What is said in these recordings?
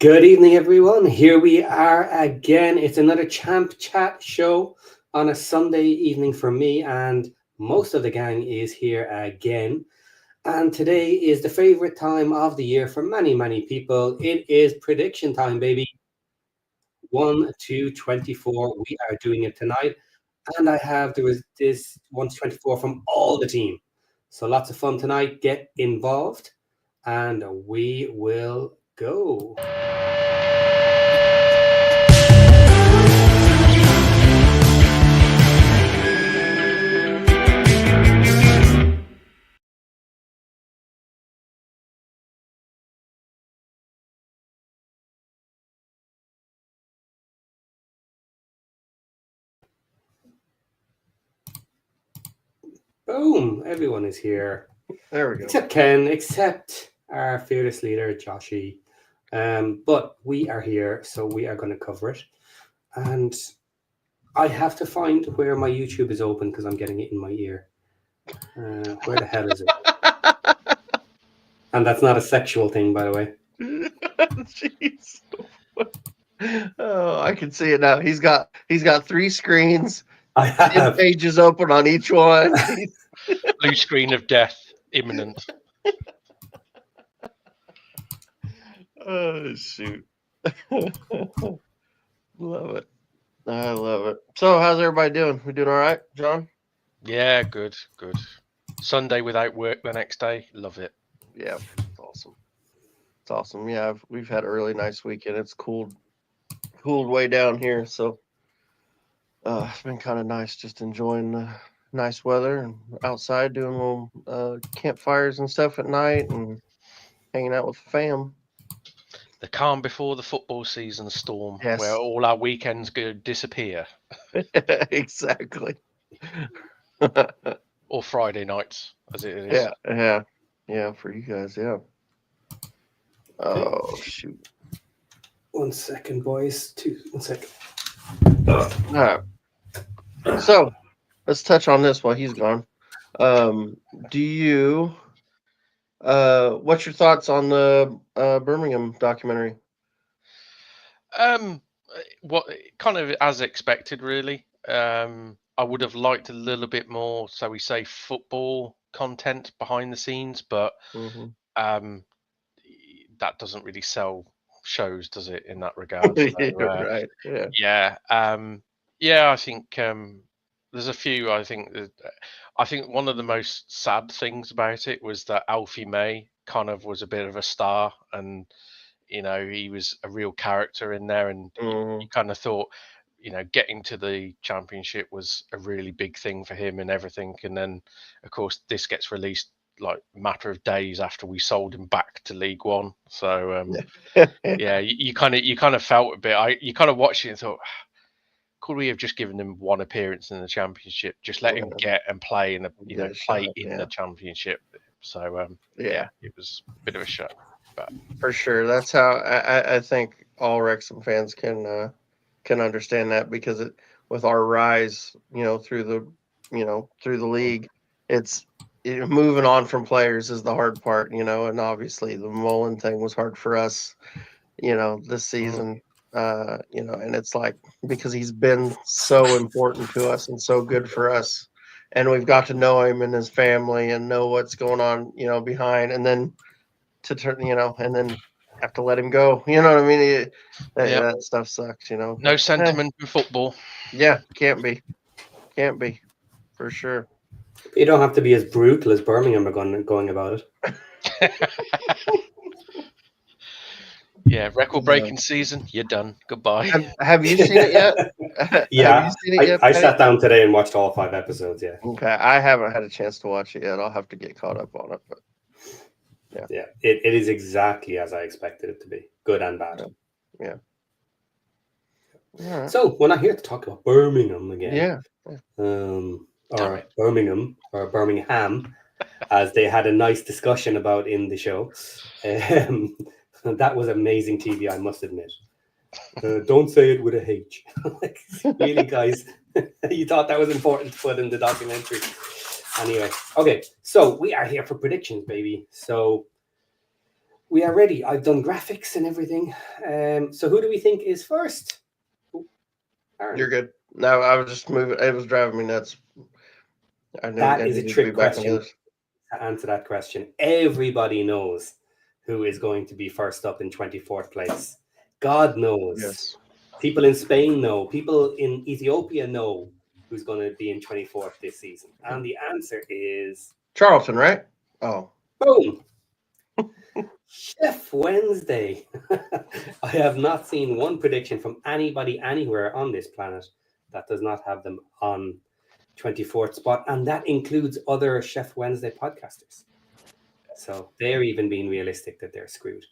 Good evening, everyone. Here we are again. It's another Champ Chat show on a Sunday evening for me, and most of the gang is here again. And today is the favorite time of the year for many, many people. It is prediction time, baby. 1 to 24. We are doing it tonight. And there was this 1 to 24 from all the team. So lots of fun tonight. Get involved, and we will go. Boom! Everyone is here. There we go. Except Ken, except our fearless leader, Joshy. But we are here, so we are going to cover it. And I have to find where my YouTube is open because I'm getting it in my ear. Where the hell is it? And that's not a sexual thing, by the way. Jeez. Oh, I can see it now. He's got 3 screens. I have pages open on each one. Blue screen of death imminent. Oh shoot. Love it. I love it. So how's everybody doing? We doing all right, John? Yeah, good. Sunday without work the next day. Love it. Yeah, it's awesome. It's awesome. Yeah, we've had a really nice weekend. It's cooled way down here, so it's been kind of nice just enjoying the nice weather and outside doing little campfires and stuff at night and hanging out with the fam. The calm before the football season storm, Yes. where all our weekends go disappear. Exactly. Or Friday nights, as it is. Yeah, for you guys, yeah. Oh, shoot. 1 second, boys. 1 second. All right. So, let's touch on this while he's gone. What's your thoughts on the Birmingham documentary? What kind of as expected, really. I would have liked a little bit more, so we say, football content behind the scenes, but that doesn't really sell shows, does it, in that regard? So, Right. Yeah. I think there's a few. I think one of the most sad things about it was that Alfie May kind of was a bit of a star, and he was a real character in there, and you kind of thought, getting to the championship was a really big thing for him and everything. And then, of course, this gets released like a matter of days after we sold him back to League One. So you kind of felt a bit. You kind of watched it and thought, could we have just given him one appearance in the championship? Just let him get and play in the the championship. So it was a bit of a shock. But for sure, that's how I think all Wrexham fans can understand that, because with our rise, through the league, it's moving on from players is the hard part, and obviously the Mullen thing was hard for us, this season, and it's like, because he's been so important to us and so good for us, and we've got to know him and his family and know what's going on, behind, and then to turn, and then have to let him go. You know what I mean? That stuff sucks, No sentiment in football. Yeah, can't be for sure. You don't have to be as brutal as Birmingham are going about it. Yeah, record-breaking season. You're done. Goodbye. Have you seen it yet? Yeah, have you seen it yet, I sat down today and watched all 5 episodes. Yeah. Okay, I haven't had a chance to watch it yet. I'll have to get caught up on it. But yeah, it is exactly as I expected it to be, good and bad. Yeah. Right. So we're not here to talk about Birmingham again. Yeah. Birmingham, as they had a nice discussion about in the show. That was amazing TV, I must admit. Don't say it with a H. Like, really, guys? You thought that was important to put in the documentary? Anyway, okay. So we are here for predictions, baby. So We are ready. I've done graphics and everything. So who do we think is first? Aaron. You're good. No, I was just moving. It was driving me nuts. That is a trick question. To answer that question, everybody knows who is going to be first up in 24th place. God knows. Yes. People in Spain know. People in Ethiopia know who's going to be in 24th this season. And the answer is... Charlton, right? Oh. Boom! Chef Wednesday. I have not seen one prediction from anybody anywhere on this planet that does not have them on 24th spot, and that includes other Chef Wednesday podcasters. So they're even being realistic that they're screwed.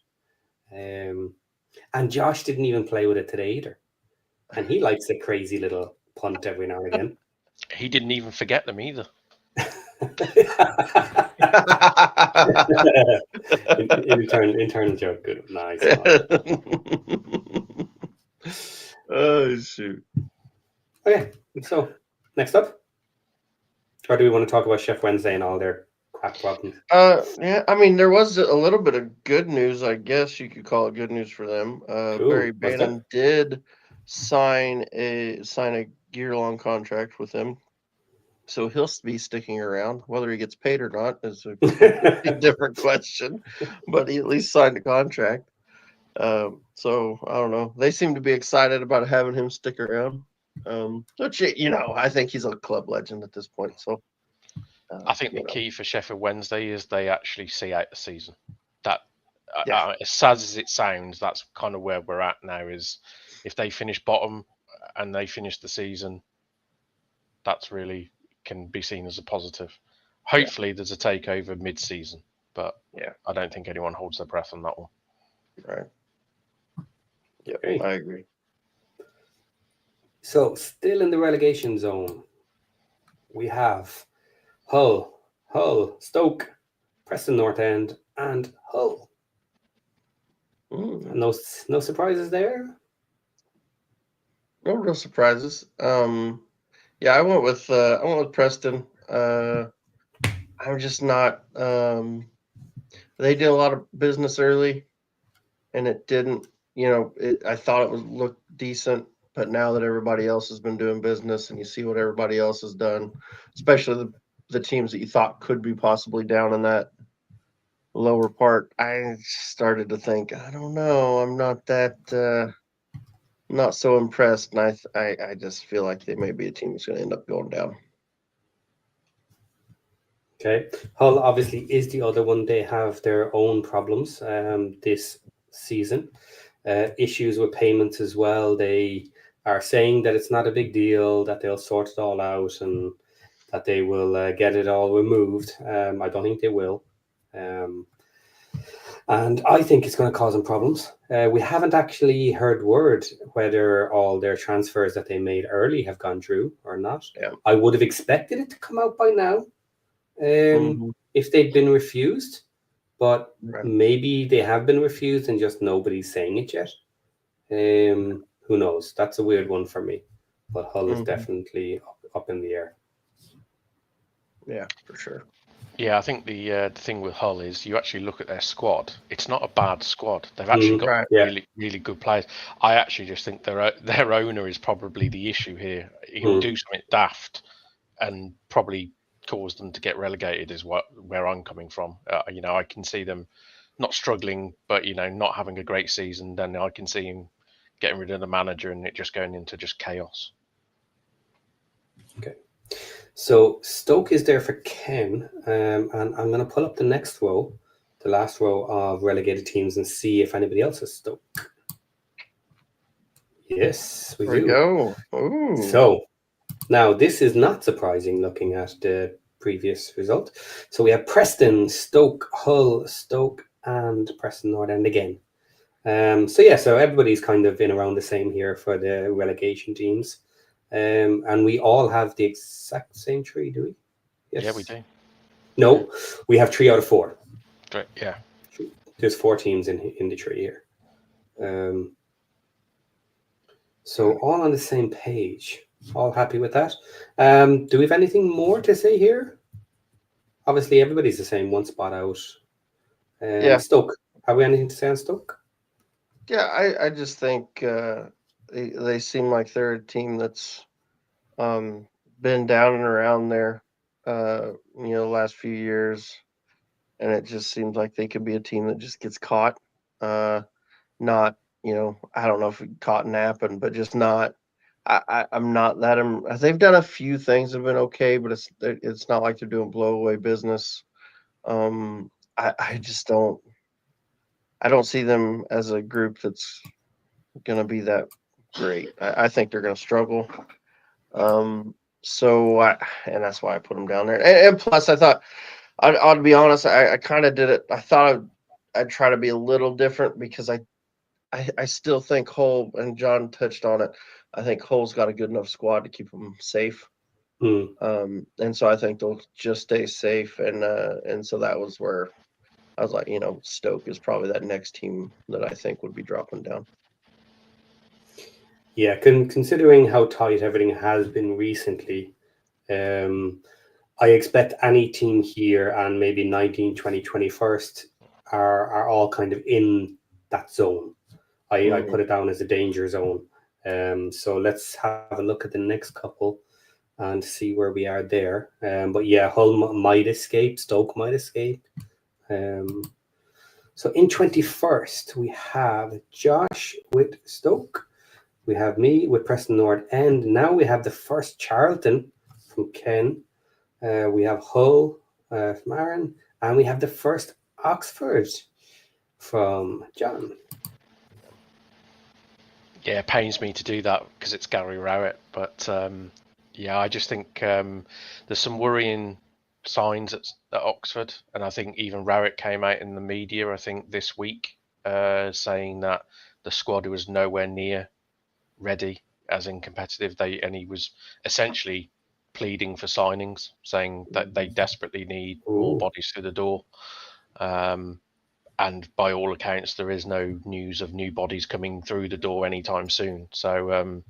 And Josh didn't even play with it today either. And he likes a crazy little punt every now and again. He didn't even forget them either. internal joke. Good. Nice. Oh, shoot. Okay, so next up. Or do we want to talk about Chef Wednesday and all their crap problems? Yeah, I mean, there was a little bit of good news, I guess you could call it good news for them. Barry Bannon did sign a year-long contract with them. So he'll be sticking around. Whether he gets paid or not is a different question. But he at least signed a contract. So I don't know. They seem to be excited about having him stick around. Which, I think he's a club legend at this point. So I think the key for Sheffield Wednesday is they actually see out the season. That as sad as it sounds, that's kind of where we're at now. Is if they finish bottom and they finish the season, that's really can be seen as a positive. Hopefully, there's a takeover mid-season, but I don't think anyone holds their breath on that one. Right. Yeah, Okay. I agree. So, still in the relegation zone, we have Hull, Stoke, Preston North End, and Hull. No surprises there. No real surprises. Yeah, I went with Preston. I'm just not. They did a lot of business early, and it didn't. I thought it would look decent. But now that everybody else has been doing business and you see what everybody else has done, especially the teams that you thought could be possibly down in that lower part, I started to think, I don't know, I'm not that not so impressed. And I just feel like they may be a team that's going to end up going down. Okay. Hull obviously is the other one. They have their own problems this season. Issues with payments as well. They are saying that it's not a big deal, that they'll sort it all out and that they will get it all removed. I don't think they will. And I think it's going to cause them problems. We haven't actually heard word whether all their transfers that they made early have gone through or not. Yeah. I would have expected it to come out by now if they'd been refused. But maybe they have been refused and just nobody's saying it yet. Who knows? That's a weird one for me. But Hull is definitely up in the air. Yeah, for sure. Yeah, I think the thing with Hull is you actually look at their squad. It's not a bad squad. They've actually got really, really good players. I actually just think their owner is probably the issue here. He'll do something daft and probably cause them to get relegated is where I'm coming from. I can see them not struggling, but not having a great season. Then I can see him getting rid of the manager and it just going into just chaos. Okay, so Stoke is there for Ken, and I'm going to pull up the next row, the last row of relegated teams, and see if anybody else is Stoke. Yes, we do. Go. Ooh. So now this is not surprising looking at the previous result. So we have Preston, Stoke, Hull, Stoke, and Preston North End again. So everybody's kind of in around the same here for the relegation teams. And we all have the exact same tree, do we? Yes. Yeah, we do. No, we have 3 out of 4. Great. Yeah. There's 4 teams in the tree here. So all on the same page. All happy with that. Do we have anything more to say here? Obviously, everybody's the same, 1 spot out. Stoke. Have we anything to say on Stoke? Yeah, I just think they seem like they're a team that's been down and around there, the last few years, and it just seems like they could be a team that just gets caught. Not, I don't know if caught napping, but just not. I'm not that. They've done a few things that have been okay, but it's not like they're doing blow away business. I just don't. I don't see them as a group that's going to be that great. I think they're going to struggle. And that's why I put them down there. And plus, I thought, I'll be honest, I kind of did it. I thought I'd try to be a little different because I still think Hull, and John touched on it, I think Hull's got a good enough squad to keep them safe. And so I think they'll just stay safe. And so that was where I was like, Stoke is probably that next team that I think would be dropping down. Yeah, considering how tight everything has been recently, I expect any team here and maybe 19, 20, 21st are all kind of in that zone. I put it down as a danger zone. So let's have a look at the next couple and see where we are there. But yeah, Hull might escape, Stoke might escape. So in 21st, we have Josh with Stoke. We have me with Preston North End. Now we have the first Charlton from Ken. We have Hull from Aaron. And we have the first Oxford from John. Yeah, it pains me to do that because it's Gary Rowett. But I just think there's some worrying signs at Oxford. And I think even Rowett came out in the media, I think, this week saying that the squad was nowhere near ready, as in competitive. And he was essentially pleading for signings, saying that they desperately need more bodies through the door. And by all accounts, there is no news of new bodies coming through the door anytime soon. So,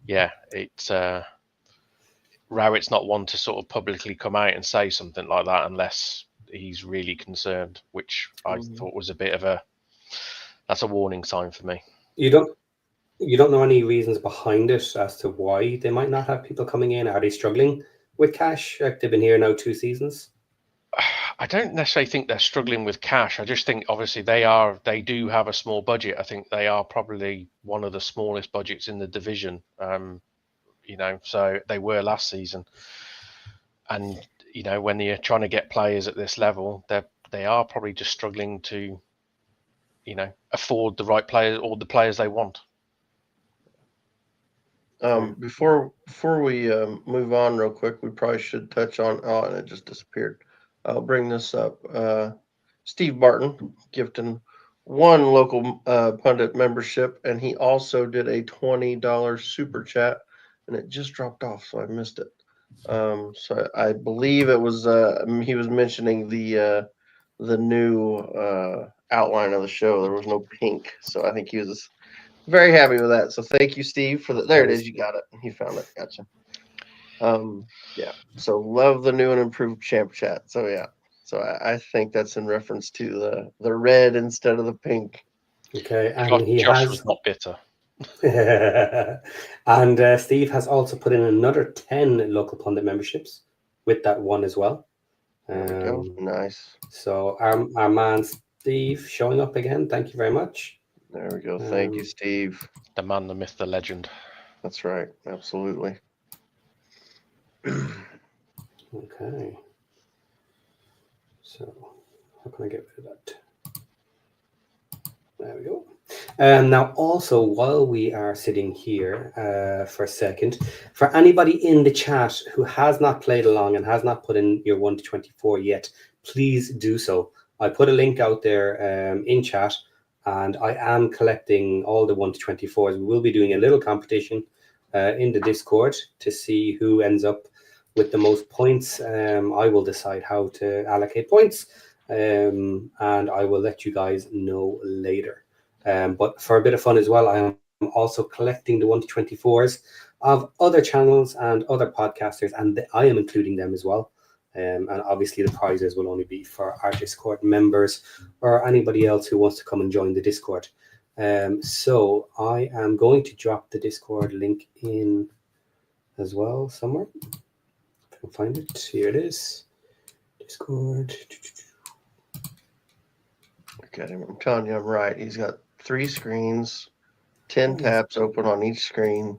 it's Rowett's not one to sort of publicly come out and say something like that unless he's really concerned, which I thought was a bit of that's a warning sign for me. You don't know any reasons behind it as to why they might not have people coming in? Are they struggling with cash? Like they've been here now 2 seasons? I don't necessarily think they're struggling with cash. I just think obviously they do have a small budget. I think they are probably one of the smallest budgets in the division. So they were last season. And, when you're trying to get players at this level, they are probably just struggling to, afford the right players or the players they want. Before we move on real quick, we probably should touch on, and it just disappeared. I'll bring this up. Steve Barton gifting 1 local pundit membership, and he also did a $20 super chat, and it just dropped off, so I missed it. So I believe it was he was mentioning the new outline of the show. There was no pink, so I think he was very happy with that. So thank you, Steve, for that. There it is. You got it. You found it. Gotcha. So love the new and improved Champ Chat. So yeah. So I think that's in reference to the red instead of the pink. Okay, and Josh was not bitter. And Steve has also put in another 10 local pundit memberships with that one as well. There we go. Nice. So our man Steve showing up again. Thank you very much. There we go. Thank you, Steve. The man, the myth, the legend. That's right. Absolutely. Okay. So how can I get rid of that? There we go. Now, also, while we are sitting here for a second, for anybody in the chat who has not played along and has not put in your 1 to 24 yet, please do so. I put a link out there in chat, and I am collecting all the 1 to 24s. We will be doing a little competition in the Discord to see who ends up with the most points. I will decide how to allocate points, and I will let you guys know later. But for a bit of fun as well, I am also collecting the 1 to 24s of other channels and other podcasters, and I am including them as well. And obviously the prizes will only be for our Discord members or anybody else who wants to come and join the Discord. So I am going to drop the Discord link in as well somewhere. If I can find it. Here it is. Discord. Okay, I'm telling you, I'm right. He's got 3 screens, 10 tabs open on each screen.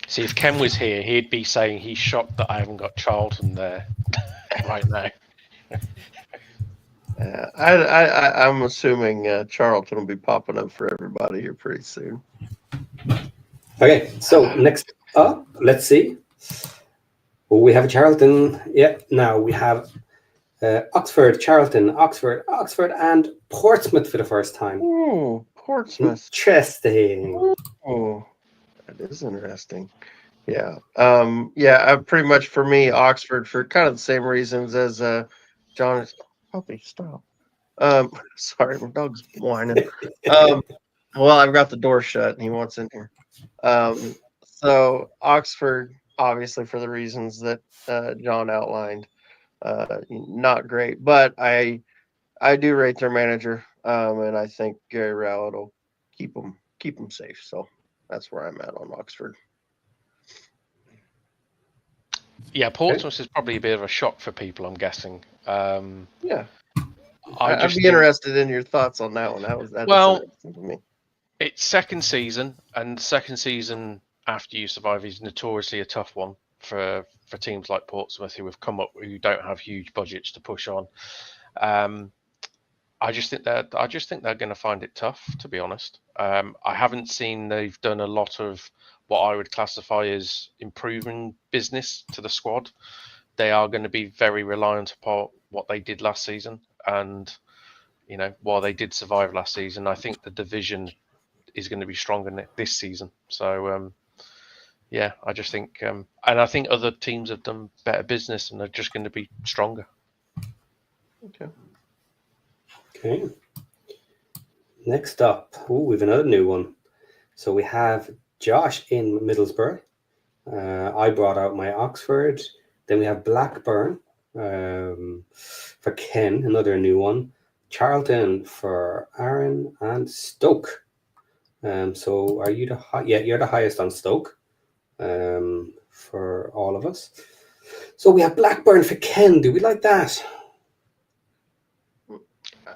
See, if Ken was here, he'd be saying he's shocked that I haven't got Charlton there right now. I'm assuming Charlton will be popping up for everybody here pretty soon. Okay, so next up, let's see. Well, we have Charlton. Yeah, now we have Oxford, Charlton, Oxford, and Portsmouth for the first time. Ooh, Portsmouth. Interesting. Oh, that is interesting. Yeah. Pretty much for me, Oxford for kind of the same reasons as John. Puppy, stop. Sorry, my dog's whining. Well, I've got the door shut and he wants in here. So Oxford, obviously for the reasons that John outlined, not great, but I do rate their manager, and I think Gary Rowett will keep them safe. So that's where I'm at on Oxford. Yeah, Portsmouth is probably a bit of a shock for people, I'm guessing. Yeah. I'd be interested in your thoughts on that one. That is interesting to me. It's second season, and second season after you survive is notoriously a tough one for teams like Portsmouth who don't have huge budgets to push on. I just think they're going to find it tough, to be honest. I haven't seen they've done a lot of what I would classify as improving business to the squad. They are going to be very reliant upon what they did last season, and while they did survive last season, I think the division is going to be stronger this season. So I just think, and I think other teams have done better business and they're just going to be stronger. Okay. Next up, we have another new one. So we have Josh in Middlesbrough. I brought out my Oxford. Then we have Blackburn for Ken, another new one. Charlton for Aaron, and Stoke. So are you you're the highest on Stoke for all of us. So we have Blackburn for Ken. Do we like that?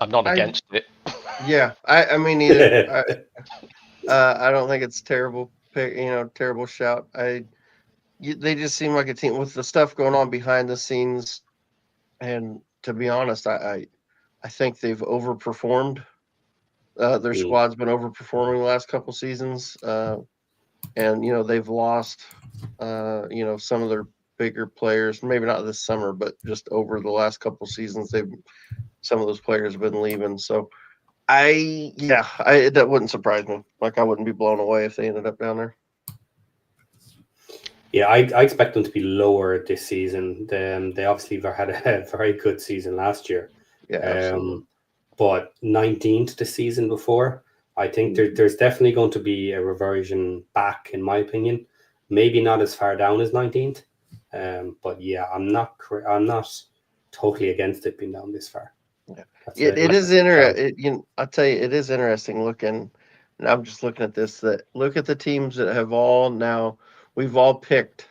I'm not against it. Yeah, I mean either. I don't think it's terrible. Terrible shout. They just seem like a team with the stuff going on behind the scenes, and to be honest, I think they've overperformed. Their squad's been overperforming the last couple seasons, and they've lost some of their bigger players. Maybe not this summer, but just over the last couple seasons, some of those players have been leaving. So that wouldn't surprise me. Like, I wouldn't be blown away if they ended up down there. Yeah, I expect them to be lower this season. They obviously had a very good season last year. Yeah, absolutely. But 19th the season before, I think there's definitely going to be a reversion back, in my opinion. Maybe not as far down as 19th, but yeah, I'm not totally against it being down this far. Yeah, it is interesting. I'll tell you, it is interesting looking. And I'm just looking at this. Look at the teams that we've all picked.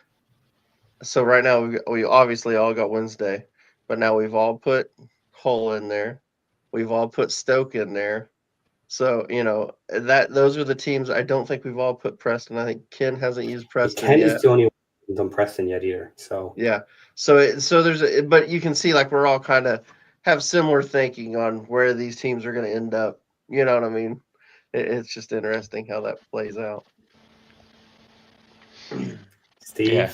So right now we obviously all got Wednesday, but now we've all put Hull in there. We've all put Stoke in there. So, those are the teams. I don't think we've all put Preston. I think Ken hasn't used Preston Ken yet. is the only one who's done Preston yet either. So yeah. So there's but you can see like we're all kind of have similar thinking on where these teams are going to end up. You know what I mean? It's just interesting how that plays out. Steve. Yeah.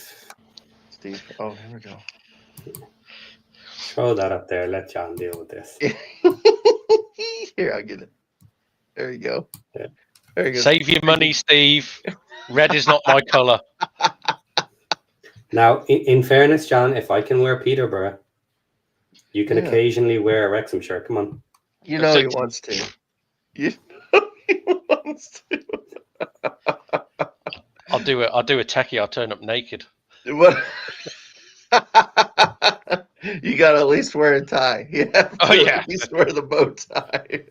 Steve. Oh, here we go. Throw that up there. Let John deal with this. Here, I'll get it. There you go. Yeah. There you go. Save your money, Steve. Red is not my colour. Now, in fairness, John, if I can wear Peterborough, you can occasionally wear a Wrexham shirt. Come on. You know he wants to. You know he wants to. I'll do a techie. I'll turn up naked. What? You got to at least wear a tie. You have to at least wear the bow tie.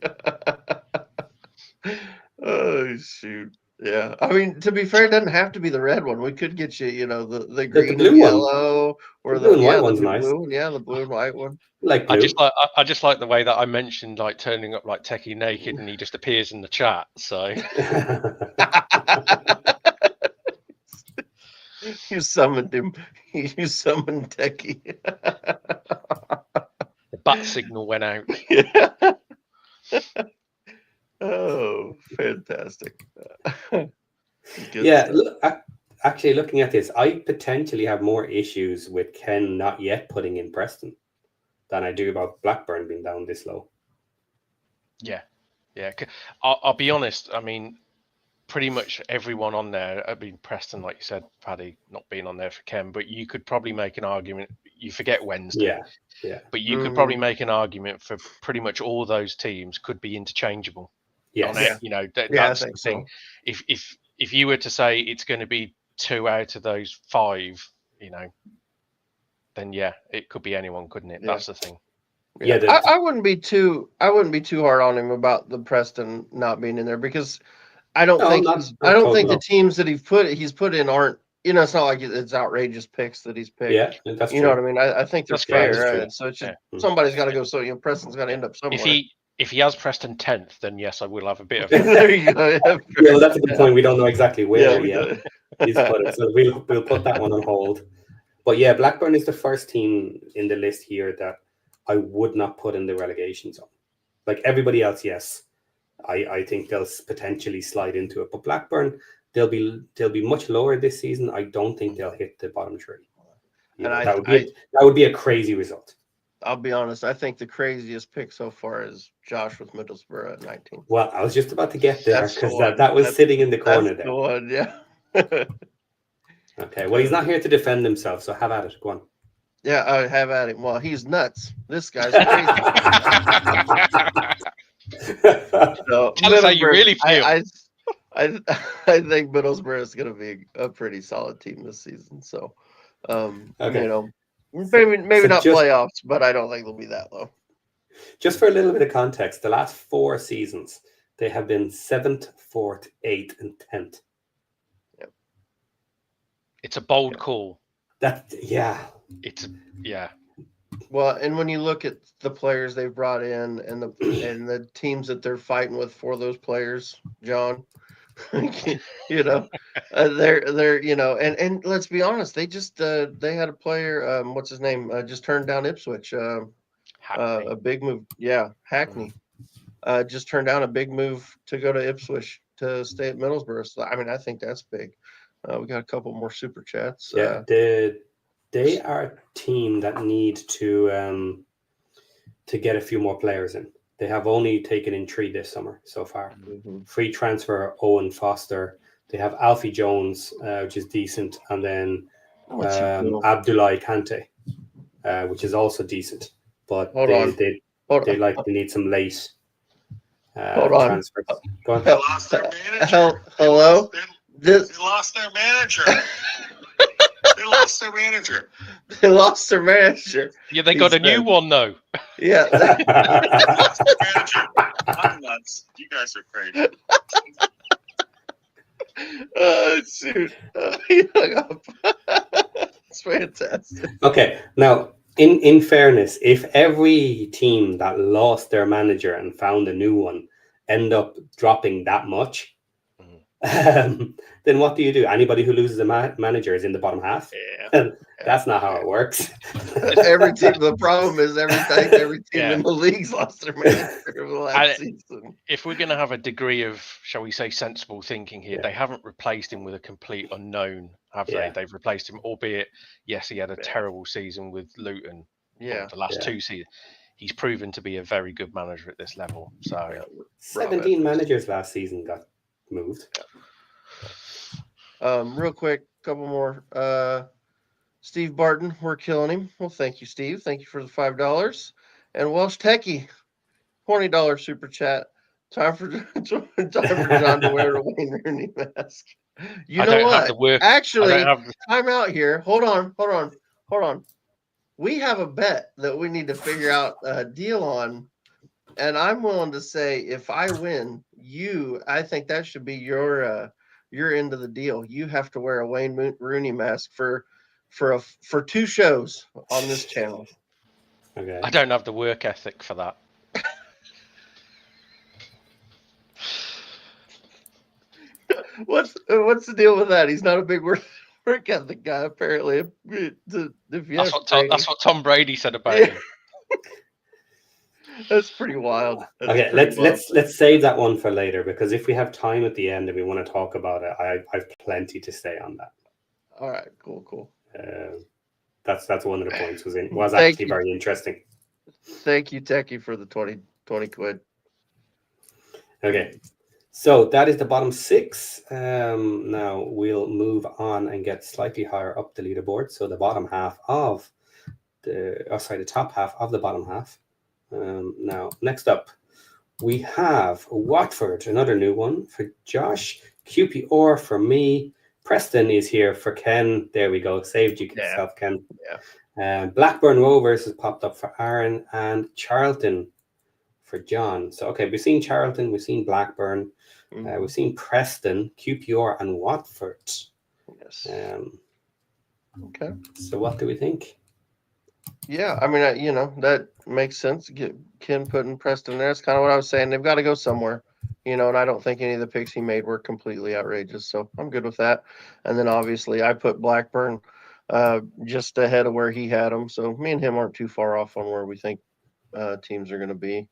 Oh, shoot. Yeah. I mean, to be fair, it doesn't have to be the red one. We could get you, the green blue and one. yellow, or The blue and white the one's blue nice. one. Yeah, the blue and white one. Like blue. I just like the way that I mentioned like turning up like Techie naked and he just appears in the chat. So you summoned him. You summoned Techie. the bat signal went out. Yeah. Oh, fantastic. Yeah, look, actually looking at this, I potentially have more issues with Ken not yet putting in Preston than I do about Blackburn being down this low. Yeah. I'll be honest. I mean, pretty much everyone on there, I mean, Preston, like you said, Paddy, not being on there for Ken, but you could probably make an argument. You forget Wednesday. Yeah. But you could probably make an argument for pretty much all those teams could be interchangeable. Yes. That's the thing. So. If you were to say it's going to be 2 out of those 5, then it could be anyone, couldn't it? Yeah. That's the thing. Yeah, I wouldn't be too hard on him about the Preston not being in there because I don't think the teams that he's put in aren't. It's not like it's outrageous picks that he's picked. Yeah, that's true. You know what I mean? I think they're fair. Right? So it's just somebody's got to go. So Preston's got to end up somewhere. If he has Preston 10th, then yes, I will have a bit of. There you go. Yeah, that's a good point. We don't know exactly where yet he's put it, so we'll put that one on hold. But yeah, Blackburn is the first team in the list here that I would not put in the relegation zone. Like everybody else, yes, I think they'll potentially slide into it. But Blackburn, they'll be much lower this season. I don't think they'll hit the bottom 3. That would be a crazy result. I'll be honest. I think the craziest pick so far is Josh with Middlesbrough at 19. Well, I was just about to get there because that was sitting in the corner there. The one, yeah. Okay. Well, he's not here to defend himself, so have at it. Go on. Yeah, I have at him. Well, he's nuts. This guy's crazy. So, tell us how you really feel. I think Middlesbrough is going to be a pretty solid team this season. So, maybe not playoffs, but I don't think they'll be that low. Just for a little bit of context, the last 4 seasons, they have been 7th, 4th, 8th, and 10th. Yep. It's a bold call. Well, and when you look at the players they've brought in and the teams that they're fighting with for those players, John, they're and let's be honest, they just they had a player, what's his name, just turned down Ipswich, a big move. Yeah, Hackney, just turned down a big move to go to Ipswich to stay at Middlesbrough. So I mean, I think that's big. We got a couple more super chats. Yeah, they are a team that need to get a few more players in. They have only taken in 3 this summer so far. Mm-hmm. Free transfer Owen Foster. They have Alfie Jones, which is decent, and then Abdoulaye Kante, which is also decent. But they need some late transfers. Go on. They lost their manager. Hello? They lost their manager. They lost their manager. They lost their manager. Yeah, they got a new one though. Yeah. They lost their manager. I'm nuts. You guys are crazy. Oh shoot! He hung up. It's fantastic. Okay, now in fairness, if every team that lost their manager and found a new one end up dropping that much, then what do you do? Anybody who loses a manager is in the bottom half. Yeah. That's not how it works. Every team. The problem is every team in the league's lost their manager over the last season. If we're going to have a degree of, shall we say, sensible thinking here, they haven't replaced him with a complete unknown, have they? They've replaced him, albeit, yes, he had a terrible season with Luton. The last 2 seasons. He's proven to be a very good manager at this level. So 17 managers last season got moved. Real quick, couple more. Steve Barton, we're killing him. Well, thank you, Steve. Thank you for the $5. And Welsh Techie, $20 super chat. Time for John to wear a Wayne Rooney mask. You I know don't have what? the work. Actually, I don't have. time out here. Hold on. We have a bet that we need to figure out a deal on. And I'm willing to say if I win, I think that should be your end of the deal. You have to wear a Wayne Rooney mask for 2 shows on this channel. Okay. I don't have the work ethic for that. What's the deal with that? He's not a big work ethic guy, apparently. That's what Tom Brady said about Yeah. him. That's pretty wild. Okay, let's save that one for later, because if we have time at the end and we want to talk about it, I've plenty to say on that. All right, cool. That's one of the points was Thank actually you. very interesting. Thank you, Techie, for the 20 quid. Okay, so that is the bottom 6. Now we'll move on and get slightly higher up the leaderboard. So the bottom half of the top half of the bottom half. Now, next up, we have Watford, another new one for Josh. QPR for me. Preston is here for Ken. There we go. Saved you yourself, Ken. Yeah. Blackburn Rovers has popped up for Aaron, and Charlton for John. So, okay, we've seen Charlton, we've seen Blackburn, we've seen Preston, QPR, and Watford. Yes. Okay. So, what do we think? Yeah, I mean, that makes sense. Get Ken putting Preston there. It's kind of what I was saying. They've got to go somewhere, and I don't think any of the picks he made were completely outrageous. So I'm good with that. And then obviously I put Blackburn just ahead of where he had them. So me and him aren't too far off on where we think teams are going to be.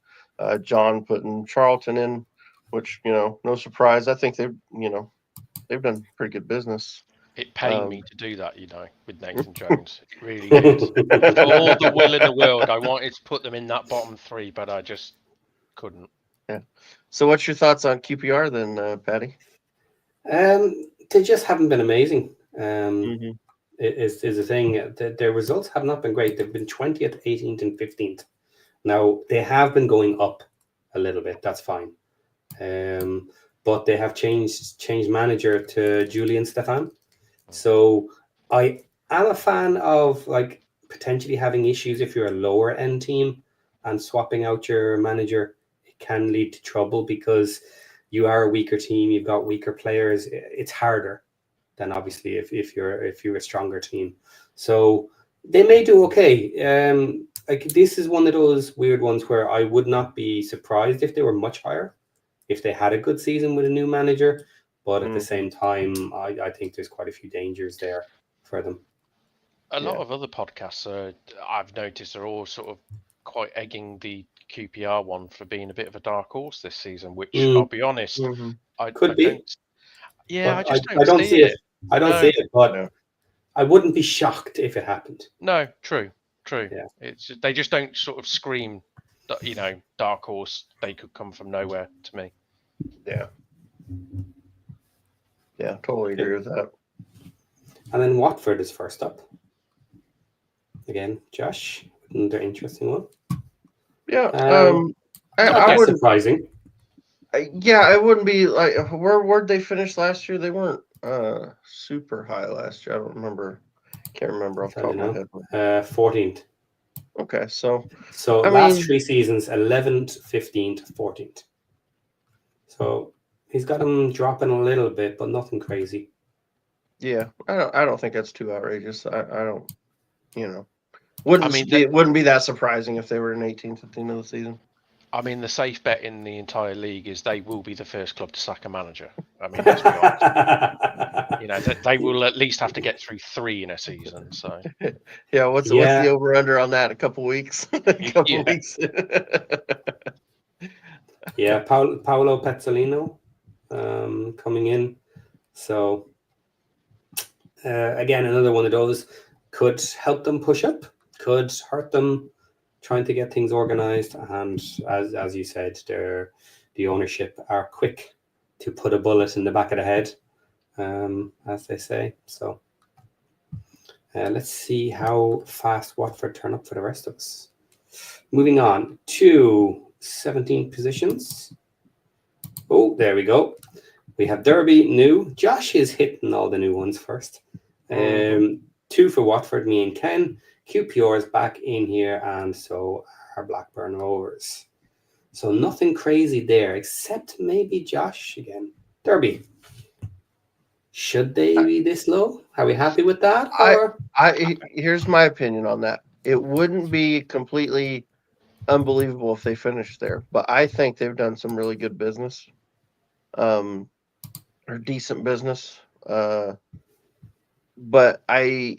John putting Charlton in, which, no surprise. I think they've done pretty good business. It pained me to do that, with Nathan Jones. It really did. With all the will in the world, I wanted to put them in that bottom 3, but I just couldn't. Yeah. So what's your thoughts on QPR then, Patty? They just haven't been amazing. Is the thing. Their results have not been great. They've been 20th, 18th, and 15th. Now, they have been going up a little bit. That's fine. But they have changed manager to Julian Stefan. So I am a fan of potentially having issues if you're a lower end team and swapping out your manager. It can lead to trouble because you are a weaker team. You've got weaker players. It's harder than obviously if you're a stronger team. So they may do okay. This is one of those weird ones where I would not be surprised if they were much higher, if they had a good season with a new manager. But at the same time, I think there's quite a few dangers there for them. A lot of other podcasts, I've noticed, are all sort of quite egging the QPR one for being a bit of a dark horse this season, which I'll be honest, I Could be. I just I don't see it. I don't see it, but No. I wouldn't be shocked if it happened. No, true. Yeah. It's they just don't sort of scream that, dark horse. They could come from nowhere to me. Yeah. Yeah, totally agree with that. And then Watford is first up. Again, Josh, another interesting one. Yeah. I wouldn't surprising. Yeah, it wouldn't be like where'd they finish last year? They weren't super high last year. I don't remember. Can't remember off the top of my head. 14th. Okay, so last 3 seasons, 11th, 15th, 14th. So he's got him dropping a little bit, but nothing crazy. Yeah, I don't think that's too outrageous. I don't, it wouldn't be that surprising if they were in 18th at the end of the season. I mean, the safe bet in the entire league is they will be the first club to sack a manager. I mean, let's be honest. They will at least have to get through 3 in a season. So yeah, what's the over under on that? A couple weeks. Weeks. Yeah, Paolo Pezzolino coming in. So again, another one of those could help them push up, could hurt them trying to get things organized. And as you said, the ownership are quick to put a bullet in the back of the head, as they say. So let's see how fast Watford turn up for the rest of us. Moving on to 17 positions. Oh, there we go. We have Derby new. Josh is hitting all the new ones first. 2 for Watford, me and Ken. QPR is back in here, and so are Blackburn Rovers. So nothing crazy there, except maybe Josh again. Derby. Should they be this low? Are we happy with that? Or Here's my opinion on that. It wouldn't be completely unbelievable if they finished there, but I think they've done some really good business, or decent business. But I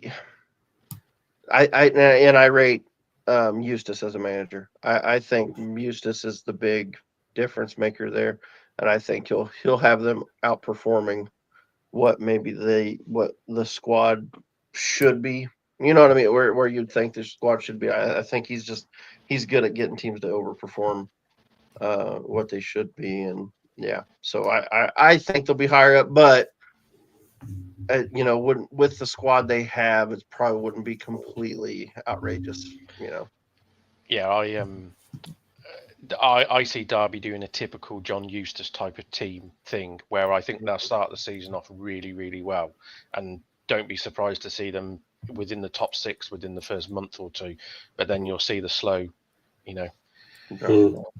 rate Eustace as a manager. I think Eustace is the big difference maker there, and I think he'll have them outperforming what the squad should be. You know what I mean? Where you'd think the squad should be. I think he's good at getting teams to overperform what they should be, and yeah. So I think they'll be higher up, but with the squad they have, it probably wouldn't be completely outrageous. Yeah, I see Derby doing a typical John Eustace type of team thing, where I think they'll start the season off really, really well, and don't be surprised to see them within the top 6 within the first month or two, but then you'll see the slow,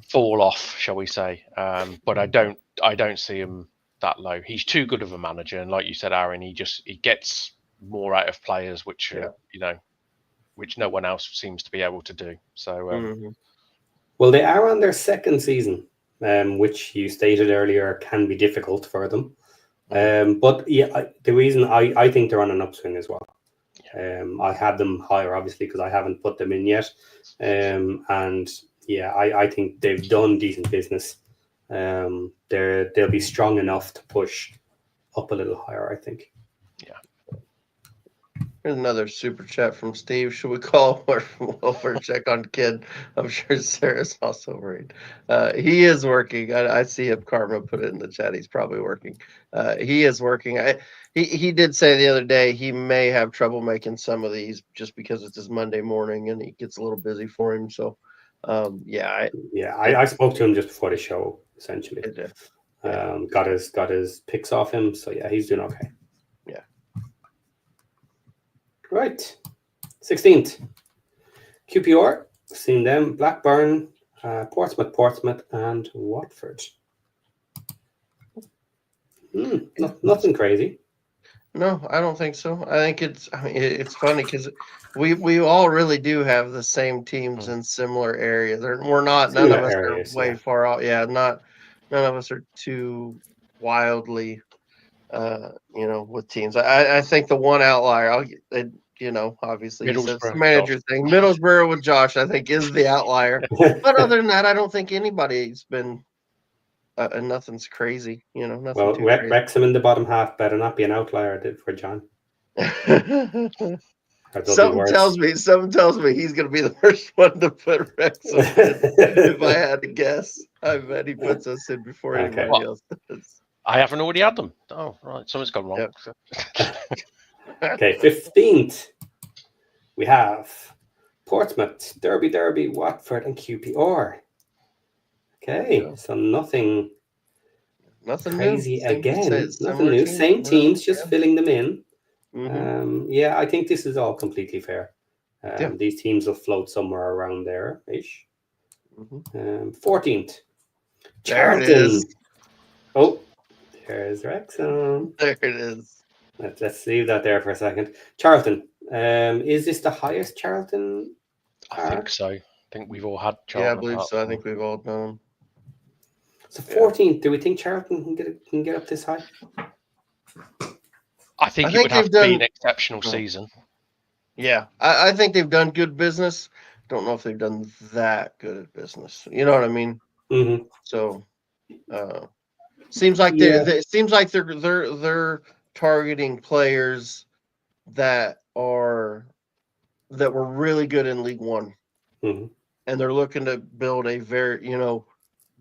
fall off, shall we say? But I don't see him that low. He's too good of a manager, and like you said, Aaron, he gets more out of players, which which no one else seems to be able to do. So. Well, they are on their second season, which you stated earlier can be difficult for them. But yeah, the reason I think they're on an upswing as well. I have them higher, obviously, because I haven't put them in yet. And yeah, I think they've done decent business. They'll be strong enough to push up a little higher, I think. Yeah. Here's another super chat from Steve. Should we call or welfare check on kid? I'm sure Sarah's also worried. He is working. I see him. Karma put it in the chat. He's probably working. He is working. He did say the other day he may have trouble making some of these just because it's his Monday morning and it gets a little busy for him. So, I spoke to him just before the show, essentially. Yeah. Got his picks off him. So yeah, he's doing okay. Yeah. Right. 16th. QPR, seen them. Blackburn, Portsmouth, and Watford. Nothing crazy. No, I don't think so. I think it's funny because we all really do have the same teams in similar areas. We're not, none of us are way far out. Yeah, none of us are too wildly, with teams. I think the one outlier, obviously it's the manager thing. Middlesbrough with Josh, I think, is the outlier. But other than that, I don't think anybody's been. And nothing's crazy, nothing. Well, Wrexham in the bottom half better not be an outlier for John. Something tells me he's going to be the first one to put Wrexham in. If I had to guess, I bet he puts us in before anybody else does. I haven't already had them. Oh, right. Something's gone wrong. Yep. Okay, 15th. We have Portsmouth, Derby, Watford, and QPR. Okay, so nothing crazy new. again. Nothing new. Same teams, just filling them in. I think this is all completely fair. These teams will float somewhere around there-ish. 14th. There it is. Oh, there's Wrexham. There it is. Let's leave that there for a second. Charlton. Is this the highest Charlton? I think so. I think we've all had Charlton. Yeah, I believe so. I think we've all done them. So 14th, do we think Charlton can get up this high? I think it would have to be an exceptional season. Yeah, I think they've done good business. Don't know if they've done that good at business. You know what I mean? Mm-hmm. So, seems like they're targeting players that were really good in League One, and they're looking to build a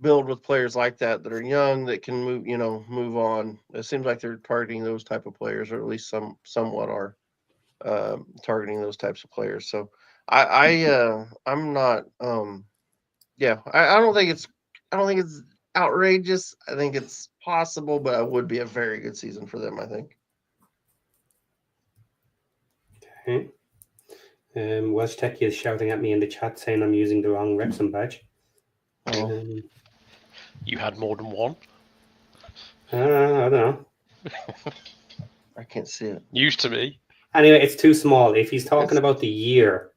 build with players like that are young, that can move on. It seems like they're targeting those type of players, or at least somewhat are targeting those types of players. So I'm not I don't think it's outrageous. I think it's possible, but it would be a very good season for them, I think. Okay. Welsh Techie is shouting at me in the chat saying I'm using the wrong Wrexham badge. Oh. You had more than one. I don't know. I can't see it. Used to be. Anyway, it's too small. If he's talking about the year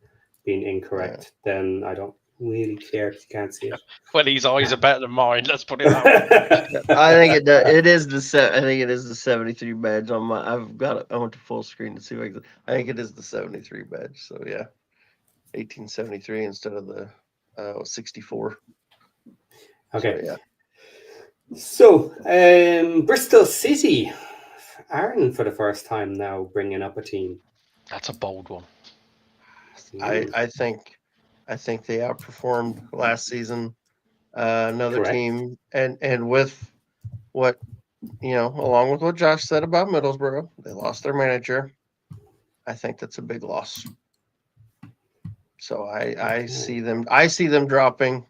being incorrect, then I don't really care because you can't see it. Well, his eyes are better than mine. Let's put it that way. I think it does. It is I think it is the 73 badge on my. I've got it. I went to full screen to see. I think it is the 73 badge. So yeah, 1873 instead of the 64. Okay. So, yeah. So, Bristol City, Aaron for the first time now bringing up a team. That's a bold one. I think they outperformed last season. Another Correct. team, and with what along with what Josh said about Middlesbrough, they lost their manager. I think that's a big loss. So I see them dropping.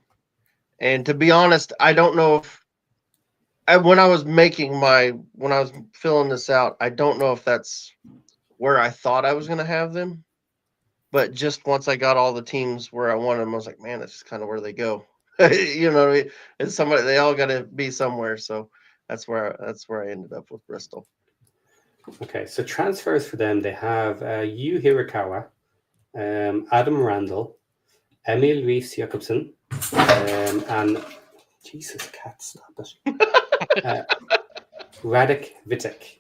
And to be honest, I don't know if when I was filling this out, I don't know if that's where I thought I was going to have them. But just once I got all the teams where I wanted them, I was like, man, that's just kind of where they go. You know what I mean? It's somebody, they all got to be somewhere. So that's where I ended up with Bristol. Okay, so transfers for them, they have Yu Hirakawa, Adam Randall, Emil Rees Jakobsen, and Jesus, cat, stop it. Radek Vitek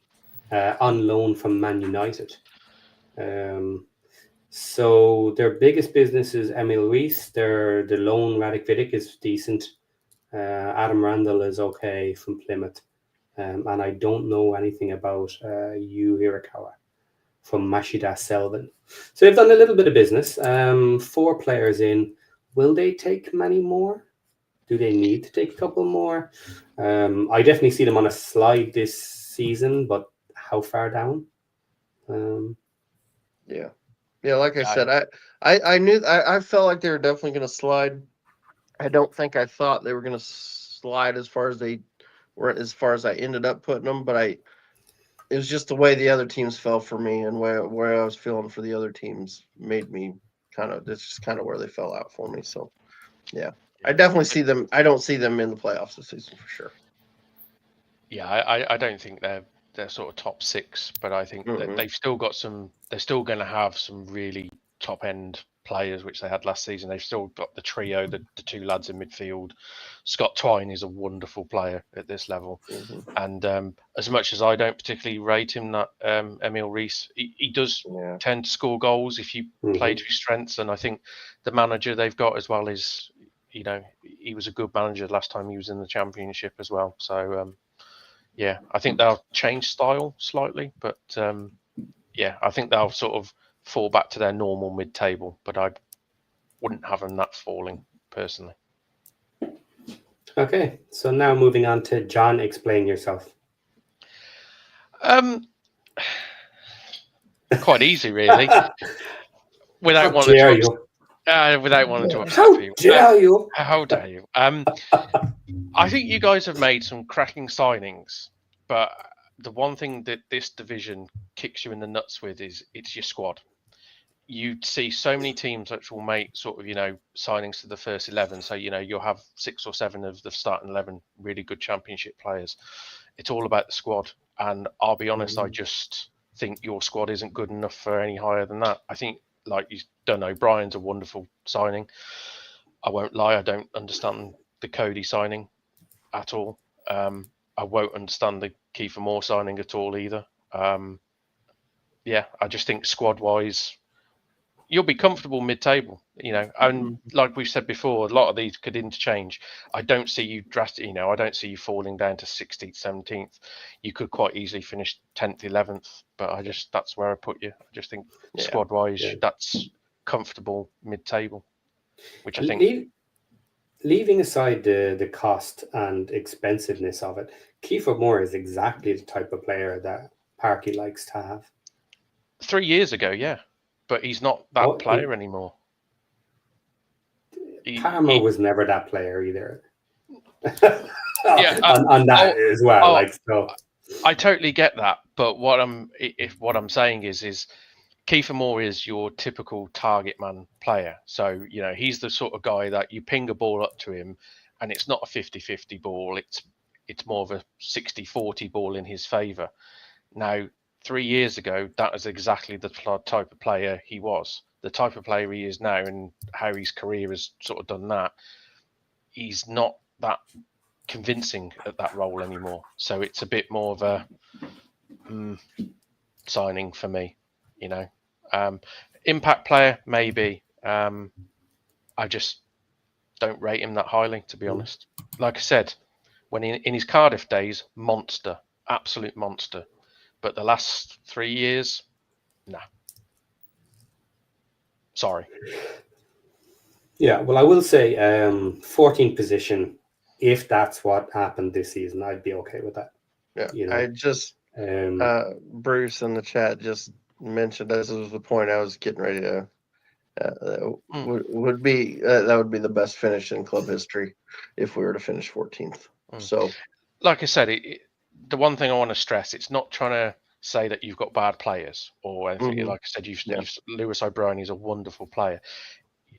on loan from Man United. So their biggest business is Emil Rees. The loan Radek Vitek is decent. Adam Randall is okay from Plymouth. And I don't know anything about Yu Hirakawa from Mashida Selvin. So they've done a little bit of business. 4 players in. Will they take many more? Do they need to take a couple more? I definitely see them on a slide this season, but how far down? Yeah. Like I said, I knew I felt like they were definitely going to slide. I don't think I thought they were going to slide as far as they were, as far as I ended up putting them. But it was just the way the other teams fell for me, and where I was feeling for the other teams made me that's just kind of where they fell out for me. So, yeah. I definitely see them. I don't see them in the playoffs this season for sure. Yeah, I don't think they're sort of top 6, but I think that they've still got some. They're still going to have some really top end players, which they had last season. They've still got the trio, the 2 lads in midfield. Scott Twine is a wonderful player at this level, and as much as I don't particularly rate him, that Emil Rees, he does tend to score goals if you play to his strengths. And I think the manager they've got as well is, he was a good manager last time he was in the Championship as well. So. Yeah, I think they'll change style slightly, but I think they'll sort of fall back to their normal mid-table, but I wouldn't have them that falling, personally. Okay, so now moving on to John, explain yourself. Quite easy, really. Without wanting to upset people. How dare you? I think you guys have made some cracking signings, but the one thing that this division kicks you in the nuts with is it's your squad. You see so many teams which will make sort of, signings to the first 11. So, you'll have 6 or 7 of the starting 11 really good Championship players. It's all about the squad. And I'll be honest, I just think your squad isn't good enough for any higher than that. I think, like you don't know, Brian's a wonderful signing. I won't lie, I don't understand the Cody signing at all. I won't understand the Kiefer Moore signing at all either. I just think squad-wise, you'll be comfortable mid-table, and like we've said before, a lot of these could interchange. I don't see you I don't see you falling down to 16th, 17th. You could quite easily finish 10th, 11th, but that's where I put you. I just think squad-wise, that's comfortable mid-table, which I think... Leaving aside the cost and expensiveness of it, Kiefer Moore is exactly the type of player that Parky likes to have. 3 years ago, yeah. But he's not that player anymore. Parma was never that player either. Yeah, on that as well. Like so. I totally get that, but what I'm saying is Kiefer Moore is your typical target man player. So, he's the sort of guy that you ping a ball up to him and it's not a 50-50 ball. It's more of a 60-40 ball in his favour. Now, 3 years ago, that was exactly the type of player he was. The type of player he is now and how his career has sort of done that, he's not that convincing at that role anymore. So it's a bit more of a signing for me, impact player maybe. I just don't rate him that highly, to be honest. Like I said, when in his Cardiff days, monster, absolute monster. But the last 3 years, nah. Sorry. Yeah, well, I will say 14th position. If that's what happened this season, I'd be okay with that. Yeah, I just Bruce in the chat just mentioned this was the point I was getting ready to. Would be that would be the best finish in club history if we were to finish 14th. So, like I said, the one thing I want to stress, it's not trying to say that you've got bad players or anything. Like I said, Lewis O'Brien is a wonderful player.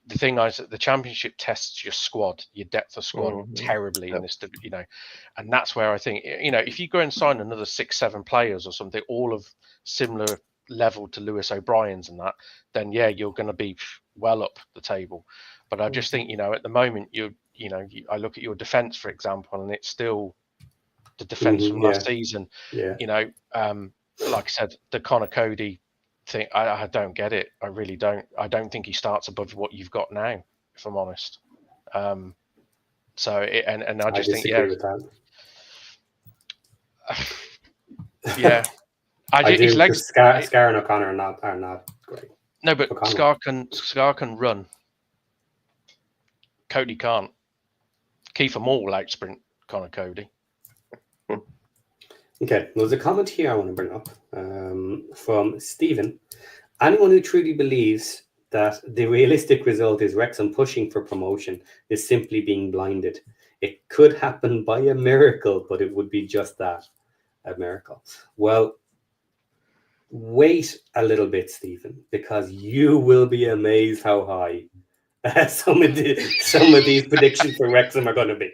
The thing is that the Championship tests your squad, your depth of squad terribly in this, and that's where I think, if you go and sign another 6-7 players or something, all of similar level to Lewis O'Brien's and that, then you're going to be well up the table. But I just think, at the moment, I look at your defence, for example, and it's still the defence from last season. Like I said, the Connor Cody thing, I don't get it. I really don't. I don't think he starts above what you've got now, if I'm honest. So I just think with that. Yeah, I do. His legs, Scar and O'Connor are not great. No, but Scar can run. Cody can't. Kiefer Moore will outsprint Connor Cody. Okay, there's a comment here I want to bring up from Stephen. Anyone who truly believes that the realistic result is Wrexham pushing for promotion is simply being blinded. It could happen by a miracle, but it would be just that, a miracle. Well, wait a little bit, Stephen, because you will be amazed how high some of these predictions for Wrexham are going to be.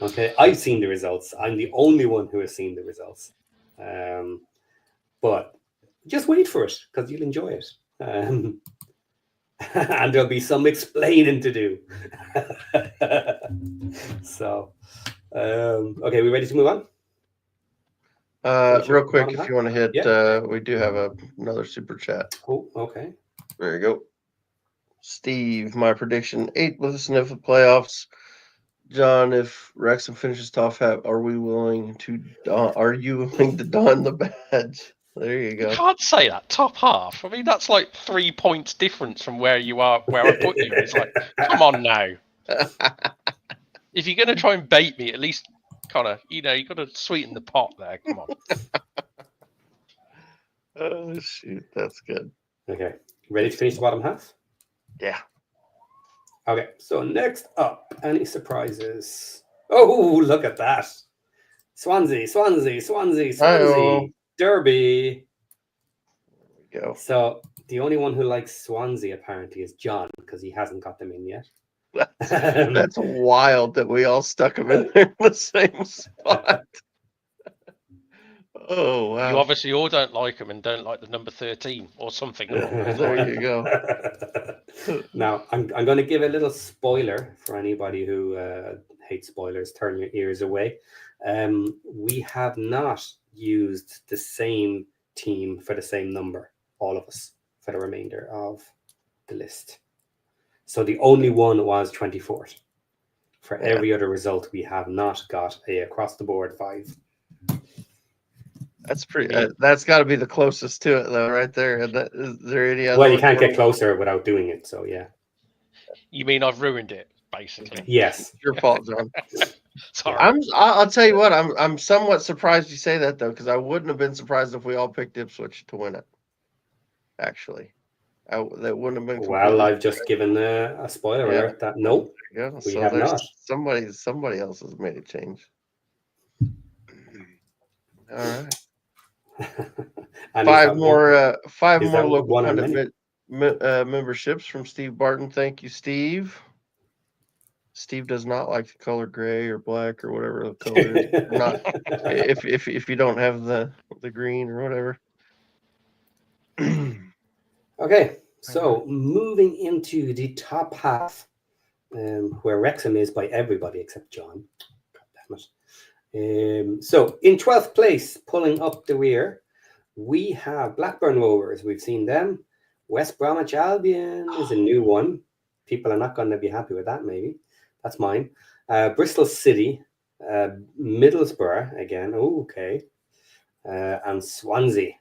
Okay, I've seen the results. I'm the only one who has seen the results. But just wait for it because you'll enjoy it. And there'll be some explaining to do. So, okay, we ready to move on? Real quick, if you want to hit, we do have another super chat. Oh, okay. There you go. Steve, my prediction: 8 with a sniff of playoffs. John, if Wrexham finishes top half, are you willing to don the badge? There you go. You can't say that, top half. I mean, that's like 3 points difference from where you are, where I put you. It's like, come on now. If you're going to try and bait me, at least kind of, you got to sweeten the pot there. Come on. Oh, shoot. That's good. Okay. Ready to finish the bottom half? Yeah. Okay, so next up, any surprises? Oh, look at that. Swansea. Hi-oh. Derby. There we go. So the only one who likes Swansea apparently is John because he hasn't got them in yet. That's wild that we all stuck them in there in the same spot. Oh, wow. You obviously all don't like them and don't like the number 13 or something. There you go. Now, I'm going to give a little spoiler for anybody who hates spoilers. Turn your ears away. We have not used the same team for the same number, all of us, for the remainder of the list. So the only one was 24th. For every other result, we have not got a across the board 5. That's pretty. That's got to be the closest to it, though, right there. Is there any other? Well, you can't get closer without doing it. So yeah. You mean I've ruined it, basically? Yes. It's your fault, John. Sorry. I'll tell you what. I'm somewhat surprised you say that though, because I wouldn't have been surprised if we all picked Ipswich to win it. Actually, that wouldn't have been. Well, I've just given a spoiler alert that nope, we have not. Somebody else has made a change. All right. And Five more is that local one or pundit many? memberships from Steve Barton. Thank you, Steve. Steve does not like the color gray or black or whatever the color is. Not if you don't have the green or whatever. Okay, so moving into the top half, where Wrexham is by everybody except John. God damn it. So in 12th place, pulling up the rear, we have Blackburn Rovers. We've seen them. West Bromwich Albion is a new one. People are not going to be happy with that, maybe. That's mine. Bristol City, Middlesbrough again. Oh, okay. And Swansea.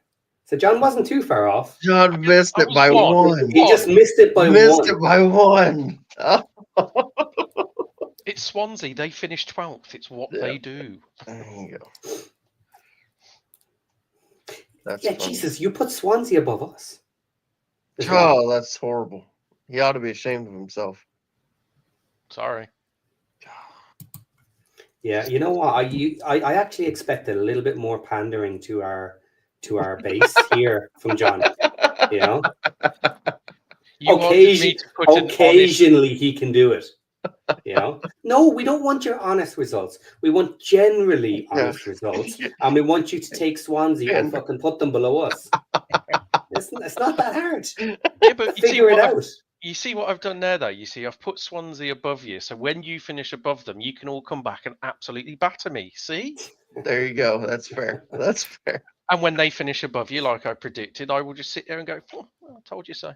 So John wasn't too far off. John missed it by one. one. He just missed it by Missed one. it by one. It's Swansea. They finished 12th. It's what they do. There you go. That's Yeah, funny. Jesus, you put Swansea above us. Oh, that's horrible. He ought to be ashamed of himself. Sorry. Yeah, you know what? I actually expected a little bit more pandering to our base here from John. You know, You wanted me to put an occasionally he can do it. You know, no, we don't want your honest results. We want generally honest results, and we want you to take Swansea and fucking put them below us. It's not that hard. Yeah, but Figure it out. You see what I've done there, though? You see, I've put Swansea above you. So when you finish above them, you can all come back and absolutely batter me. See? There you go. That's fair. That's fair. And when they finish above you, like I predicted, I will just sit there and go, oh, I told you so.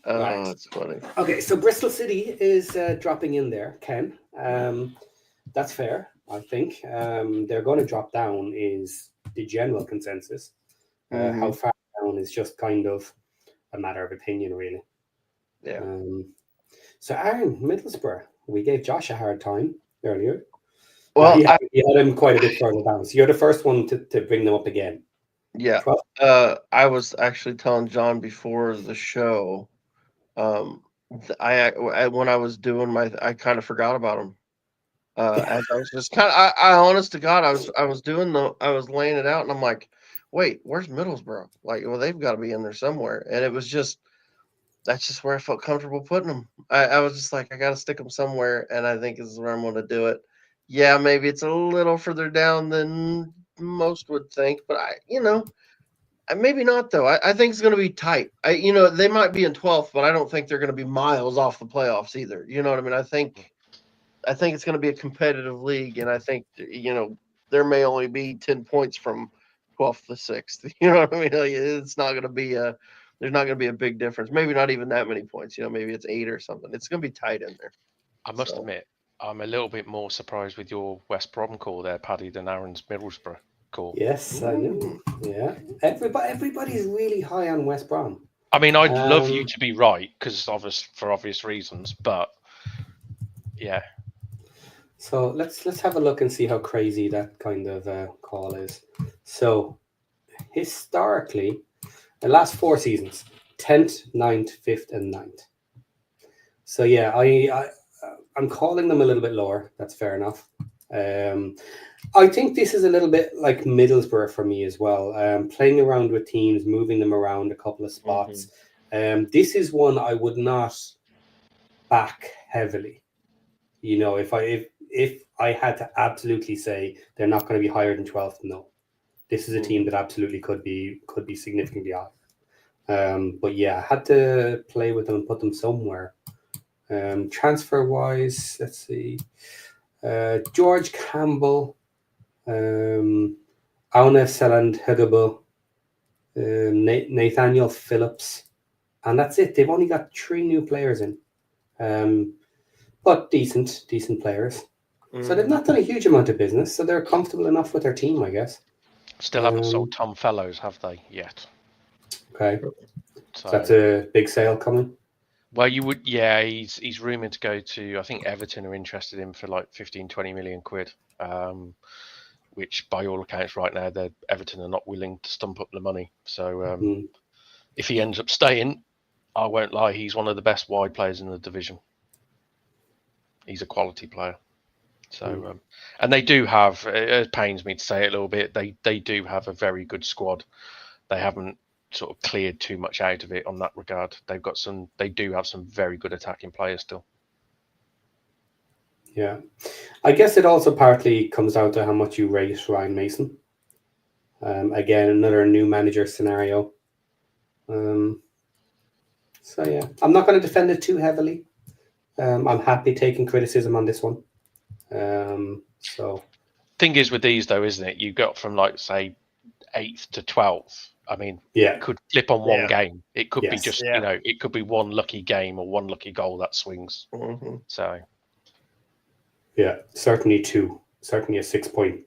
Oh, that's funny. Okay, so Bristol City is dropping in there, Ken. That's fair, I think. They're going to drop down is the general consensus. How far down is just kind of a matter of opinion, really. Yeah. So Aaron, Middlesbrough, we gave Josh a hard time earlier. Well, he had him quite a bit further down. So you're the first one to bring them up again. Yeah. I was actually telling John before the show. I when I was doing I kind of forgot about him. As I was just kind of, I honest to God, I was laying it out, and I'm like, wait, where's Middlesbrough? Like, well, they've got to be in there somewhere, and it was just that's just where I felt comfortable putting them. I was just like, I got to stick them somewhere, and I think this is where I'm going to do it. Yeah, maybe it's a little further down than most would think, but maybe not though. I think it's going to be tight. They might be in 12th, but I don't think they're going to be miles off the playoffs either. You know what I mean? I think it's going to be a competitive league, and I think there may only be 10 points from 12th to 6th. You know what I mean? Like, it's not going to be there's not going to be a big difference. Maybe not even that many points. Maybe it's 8 or something. It's going to be tight in there. I must admit, I'm a little bit more surprised with your West Brom call there, Paddy, than Aaron's Middlesbrough call. Yes, I know. Yeah, everybody's really high on West Brom. I mean, I'd love you to be right because for obvious reasons, but yeah. So let's have a look and see how crazy that kind of call is. So historically, the last 4 seasons, 10th, 9th, 5th, and 9th. So yeah, I'm calling them a little bit lower. That's fair enough. I think this is a little bit like Middlesbrough for me as well. Playing around with teams, moving them around a couple of spots. This is one I would not back heavily. If I had to absolutely say they're not going to be higher than 12th, no. This is a team that absolutely could be significantly higher. But yeah, I had to play with them and put them somewhere. Transfer wise, let's see. George Campbell, Auna Seland Hegebo, Nathaniel Phillips, and that's it. They've only got 3 new players in, but decent players. So they've not done a huge amount of business. So they're comfortable enough with their team, I guess. Still haven't sold Tom Fellows, have they yet? Okay, so that's a big sale coming. Well, you would, yeah. He's rumoured to go to, I think Everton are interested in for like 15-20 million quid, which by all accounts right now, Everton are not willing to stump up the money. So if he ends up staying, I won't lie, he's one of the best wide players in the division. He's a quality player. So, and they do have. It pains me to say it a little bit. They do have a very good squad. They haven't sort of cleared too much out of it on that regard. They've got some. They do have some very good attacking players still. Yeah, I guess it also partly comes down to how much you rate Ryan Mason. Again, another new manager scenario. So yeah, I'm not going to defend it too heavily. I'm happy taking criticism on this one. So thing is with these though, isn't it? You got from like say 8th to 12th. I mean, yeah, it could flip on one Yeah. game. It could be Yes. just Yeah. it could be one lucky game or one lucky goal that swings. Mm-hmm. So yeah, certainly two. Certainly a 6-point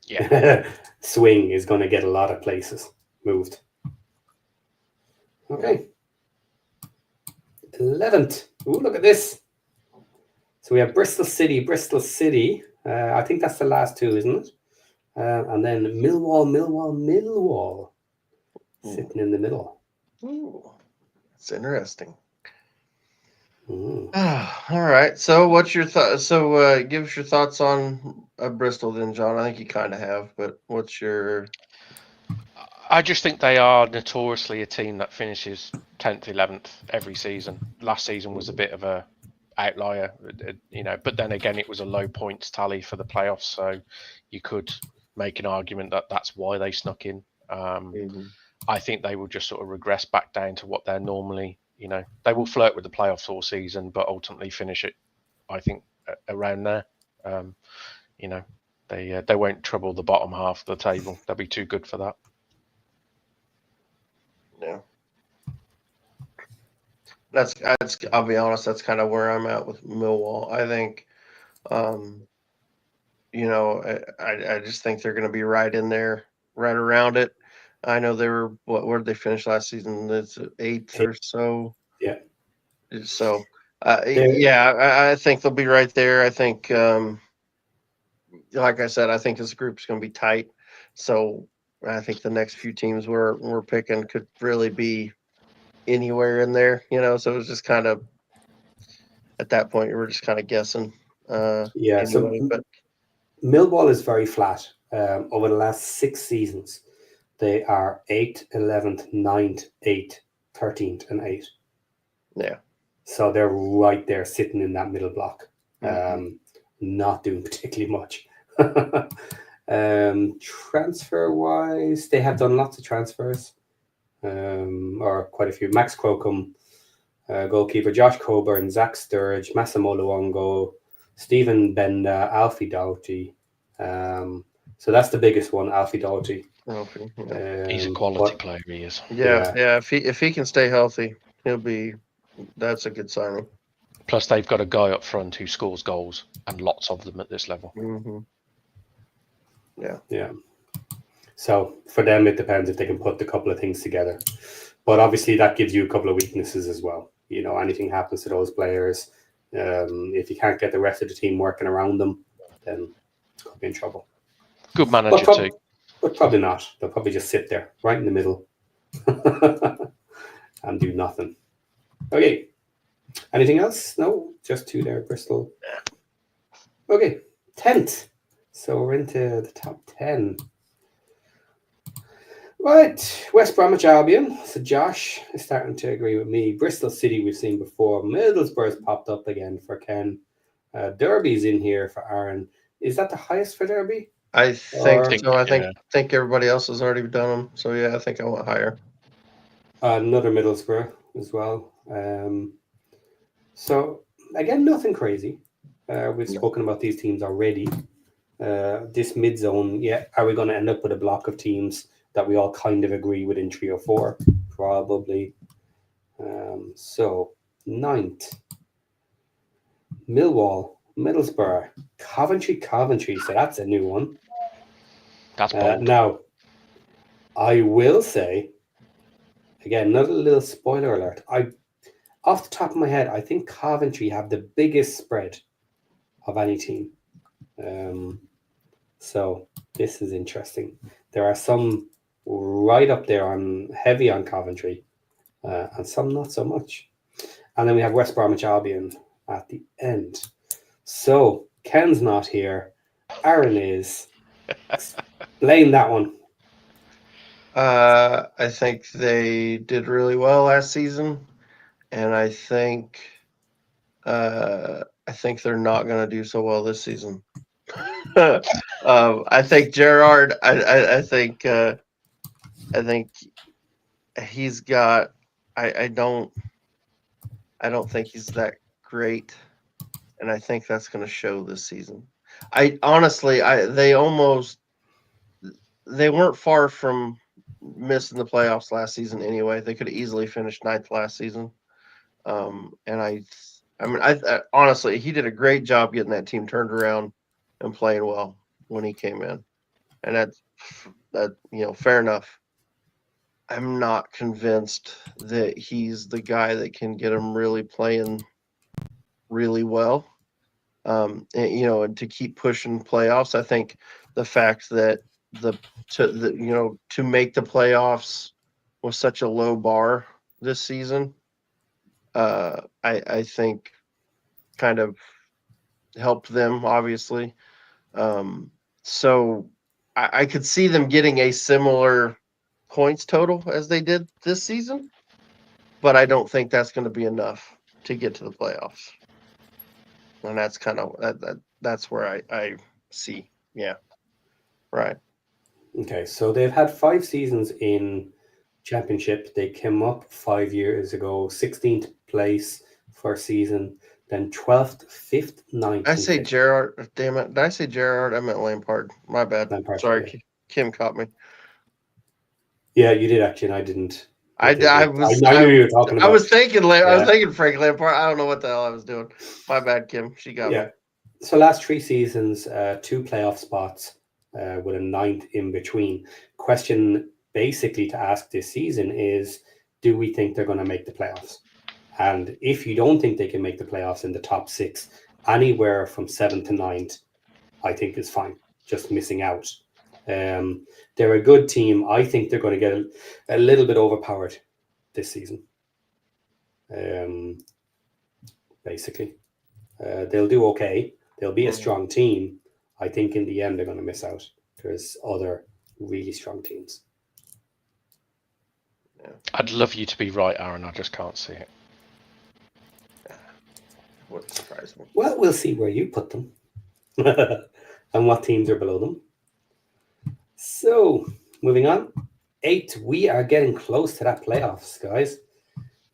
yeah, swing is going to get a lot of places moved. Okay. 11th. Ooh, look at this. So we have Bristol City. I think that's the last two, isn't it? And then Millwall. Sitting in the middle. Ooh, it's interesting. Mm. All right. So, what's your thought? So, give us your thoughts on Bristol, then, John. I think you kind of have, but what's your? I just think they are notoriously a team that finishes 10th, 11th every season. Last season was a bit of a outlier, but then again, it was a low points tally for the playoffs, so you could make an argument that that's why they snuck in. I think they will just sort of regress back down to what they're normally, they will flirt with the playoffs all season, but ultimately finish it, I think, around there. They won't trouble the bottom half of the table. They'll be too good for that. Yeah. That's. I'll be honest. That's kind of where I'm at with Millwall. I think, I just think they're going to be right in there, right around it. I know they were. Where did they finish last season? It's 8th or so. Yeah. So, I think they'll be right there. I think, like I said, I think this group's going to be tight. So, I think the next few teams we're picking could really be anywhere in there. So it was just kind of at that point you were just kind of guessing. Yeah. Anyway, So but Millwall is very flat. Over the last 6 seasons, they are 8th, 11th, 9th, 8th, 13th, and 8th. yeah. So they're right there sitting in that middle block, Mhm. not doing particularly much. Transfer wise, they have done lots of transfers, or quite a few. Max Crocombe, goalkeeper, Josh Coburn, Zach Sturridge, Massimo Luongo, Stephen Benda, Alfie Doughty. So that's the biggest one, Alfie Doughty. Okay, yeah. He's a quality player, he is. Yeah. If he can stay healthy, that's a good signing. Plus, they've got a guy up front who scores goals, and lots of them at this level. Mm-hmm. Yeah. So for them, it depends if they can put a couple of things together. But obviously, that gives you a couple of weaknesses as well. Anything happens to those players, if you can't get the rest of the team working around them, then could be in trouble. Good manager too. But probably not. They'll probably just sit there right in the middle and do nothing. Okay. Anything else? No, just 2 there, Bristol. Okay, 10th. So we're into the top 10. Right, West Bromwich Albion. So Josh is starting to agree with me. Bristol City we've seen before. Middlesbrough's popped up again for Ken. Derby's in here for Aaron. Is that the highest for Derby? I think so. I yeah. think everybody else has already done them. So yeah, I think I went higher. Another Middlesbrough as well. So again, nothing crazy. We've spoken about these teams already. This mid-zone, are we going to end up with a block of teams that we all kind of agree within 3 or 4? Probably. So 9th. Millwall, Middlesbrough, Coventry. So that's a new one. That's bold. Now, I will say, again, another little spoiler alert. Off the top of my head, I think Coventry have the biggest spread of any team. So this is interesting. There are some right up there heavy on Coventry, and some not so much. And then we have West Bromwich Albion at the end. So Ken's not here. Aaron is. Explain that one. I think they did really well last season, and I think they're not going to do so well this season. I think Gerard. I think he's got. I don't think he's that great, and I think that's going to show this season. They weren't far from missing the playoffs last season anyway. They could have easily finished 9th last season. And I honestly, he did a great job getting that team turned around and playing well when he came in. And that fair enough. I'm not convinced that he's the guy that can get him really playing really well. And to keep pushing playoffs. I think the fact that to make the playoffs was such a low bar this season, I think kind of helped them, obviously. So I could see them getting a similar points total as they did this season, but I don't think that's going to be enough to get to the playoffs. And that's kind of that's where I see. Yeah. Right. Okay, so they've had 5 seasons in Championship. They came up 5 years ago, 16th place first season, then 12th, 5th, 9th. I say Gerard. Damn it! Did I say Gerard? I meant Lampard. My bad. Lampard, Sorry, yeah. Kim caught me. Yeah, you did actually, and I didn't. I knew you were talking about. I was thinking Frank Lampard. I don't know what the hell I was doing. My bad, Kim. She got me. So last 3 seasons, 2 playoff spots with a 9th in between. Question basically to ask this season is, do we think they're going to make the playoffs? And if you don't think they can make the playoffs in the top 6, anywhere from 7th to 9th, I think is fine. Just missing out. They're a good team. I think they're going to get a little bit overpowered this season. Basically, they'll do okay. They'll be a strong team. I think in the end they're going to miss out. There's other really strong teams. Yeah. I'd love you to be right, Aaron. I just can't see it. Wouldn't surprise me. Well, we'll see where you put them and what teams are below them. So, moving on. 8, we are getting close to that playoffs, guys.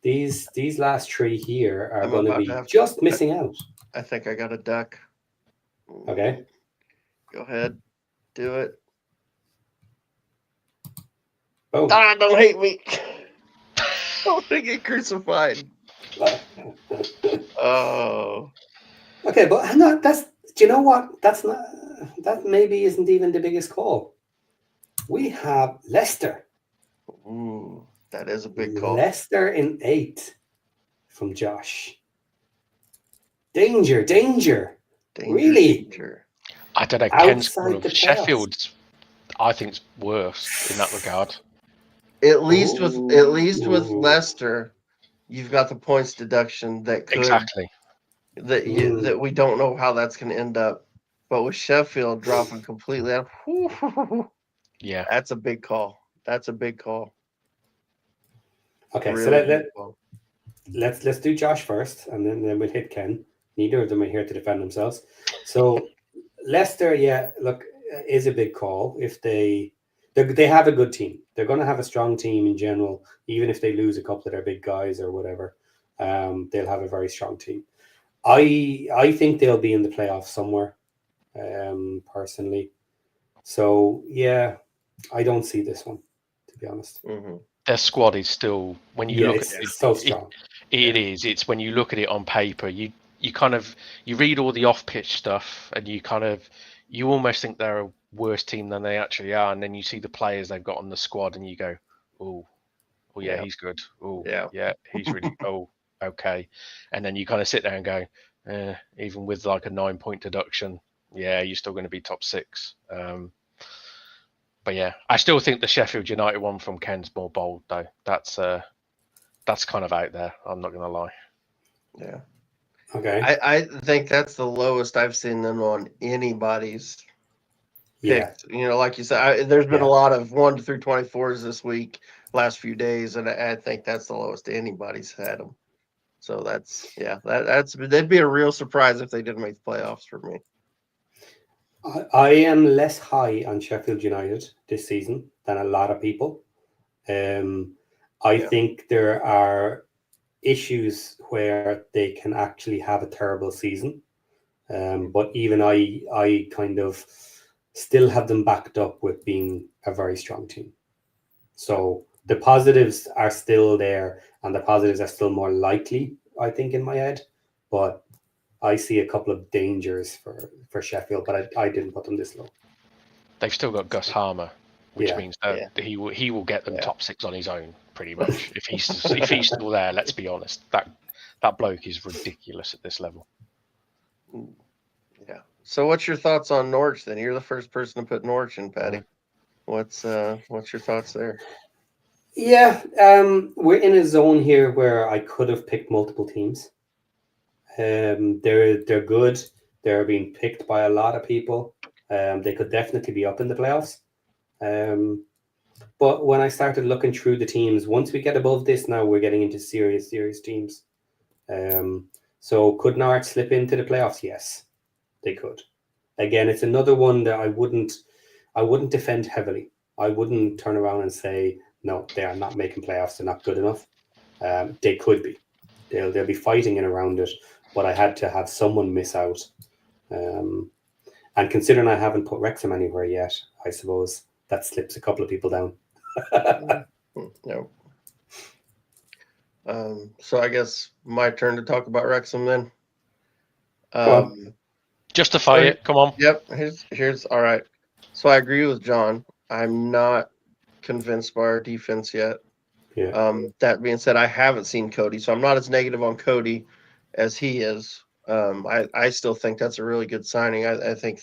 These last 3 here are going to be just missing out. I think I got a duck. Okay. Go ahead. Do it. Oh. Don't hate me. Don't get crucified. Oh. Okay, but hang on. Do you know what? That maybe isn't even the biggest call. We have Leicester. Ooh, that is a big call. Leicester in 8 from Josh. Danger. Really? Danger. I don't know. Ken's call of Sheffield's, I think, is worse in that regard. At least with Leicester, you've got the points deduction that could that we don't know how that's going to end up. But with Sheffield dropping completely out, yeah, that's a big call. Okay, really so let's do Josh first, and then we'll hit Ken. Neither of them are here to defend themselves. So Leicester, look, is a big call. If they have a good team, they're going to have a strong team in general. Even if they lose a couple of their big guys or whatever, they'll have a very strong team. I think they'll be in the playoffs somewhere, personally. So yeah, I don't see this one, to be honest. Mm-hmm. Their squad is still, when you look at it, so strong. It is. It's when you look at it on paper, you read all the off-pitch stuff, and you almost think they're a worse team than they actually are, and then you see the players they've got on the squad, and you go, oh yeah, he's good. Oh yeah, he's really okay. And then you kind of sit there and go, even with like a 9-point deduction, yeah, you're still going to be top 6. But yeah, I still think the Sheffield United one from Ken's more bold though. That's kind of out there. I'm not going to lie. Yeah. Okay. I think that's the lowest I've seen them on anybody's Yeah. picked. Like you said, there's been Yeah. a lot of 1 through 24s this week, last few days, and I think that's the lowest anybody's had them. So that'd be a real surprise if they didn't make the playoffs for me. I am less high on Sheffield United this season than a lot of people. I think there are issues where they can actually have a terrible season. But even I kind of still have them backed up with being a very strong team. So the positives are still there, and the positives are still more likely, I think, in my head. But I see a couple of dangers for Sheffield, but I didn't put them this low. They've still got Gus Harmer, which Yeah. means that he will get them top 6 on his own, pretty much. If he's still there, let's be honest, that bloke is ridiculous at this level. Yeah. So what's your thoughts on Norwich then? You're the first person to put Norwich in, Patty. What's your thoughts there? Yeah, we're in a zone here where I could have picked multiple teams. They're good. They're being picked by a lot of people. They could definitely be up in the playoffs. But when I started looking through the teams, once we get above this, now we're getting into serious teams. So could Norwich slip into the playoffs? Yes, they could. Again, it's another one that I wouldn't defend heavily. I wouldn't turn around and say, no, they are not making playoffs. They're not good enough. They could be. They'll be fighting in around it, but I had to have someone miss out. And considering I haven't put Wrexham anywhere yet, I suppose that slips a couple of people down. No. So I guess my turn to talk about Wrexham then. Justify it. Come on. Yep. Here's all right. So I agree with John. I'm not convinced by our defense yet. Yeah. That being said, I haven't seen Cody, so I'm not as negative on Cody as he is. I still think that's a really good signing. I think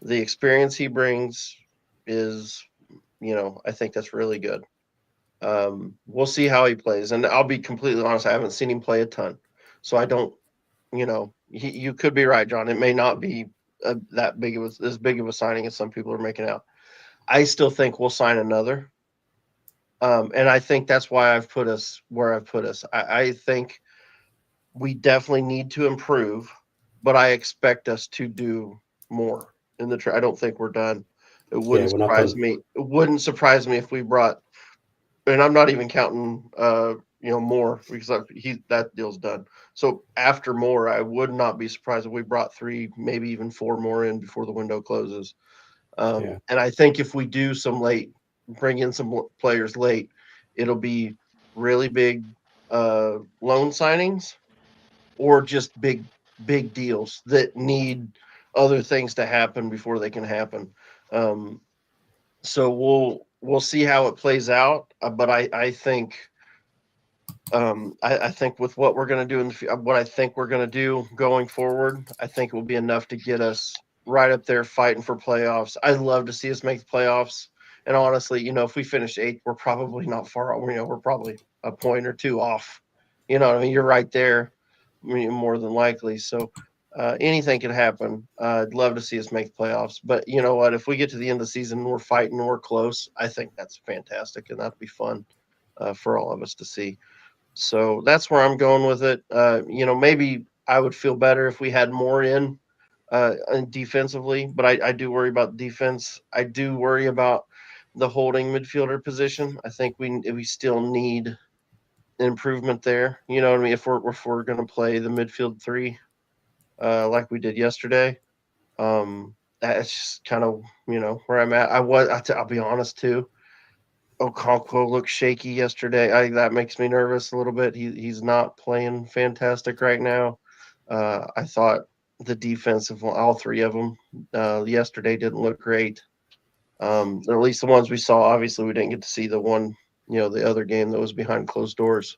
the experience he brings is, I think that's really good. We'll see how he plays, and I'll be completely honest. I haven't seen him play a ton, so I don't. You could be right, John. It may not be as big of a signing as some people are making out. I still think we'll sign another. And I think that's why I've put us where I've put us. I think we definitely need to improve, but I expect us to do more in the I don't think we're done. It wouldn't surprise me. It wouldn't surprise me if we brought, and I'm not even counting, more because that deal's done. So after more, I would not be surprised if we brought 3, maybe even 4 more in before the window closes. And I think if we do bring in some players late, it'll be really big loan signings or just big deals that need other things to happen before they can happen. So we'll see how it plays out. But I think I think with what we're going to do what I think we're going to do going forward, I think it will be enough to get us right up there fighting for playoffs. I'd love to see us make the playoffs. And honestly, if we finish 8th, we're probably not far. We're probably a point or 2 off. You know what I mean? You're right there, more than likely. So anything could happen. I'd love to see us make the playoffs. But you know what? If we get to the end of the season and we're fighting and we're close, I think that's fantastic, and that'd be fun for all of us to see. So that's where I'm going with it. Maybe I would feel better if we had more in defensively, but I do worry about defense. I do worry about the holding midfielder position. I think we still need improvement there. You know what I mean? If we're going to play the midfield 3 like we did yesterday, that's just kind of where I'm at. I'll be honest too. Okonkwo looked shaky yesterday. That makes me nervous a little bit. He's not playing fantastic right now. I thought the defensive, all 3 of them yesterday didn't look great. At least the ones we saw. Obviously, we didn't get to see the one, the other game that was behind closed doors.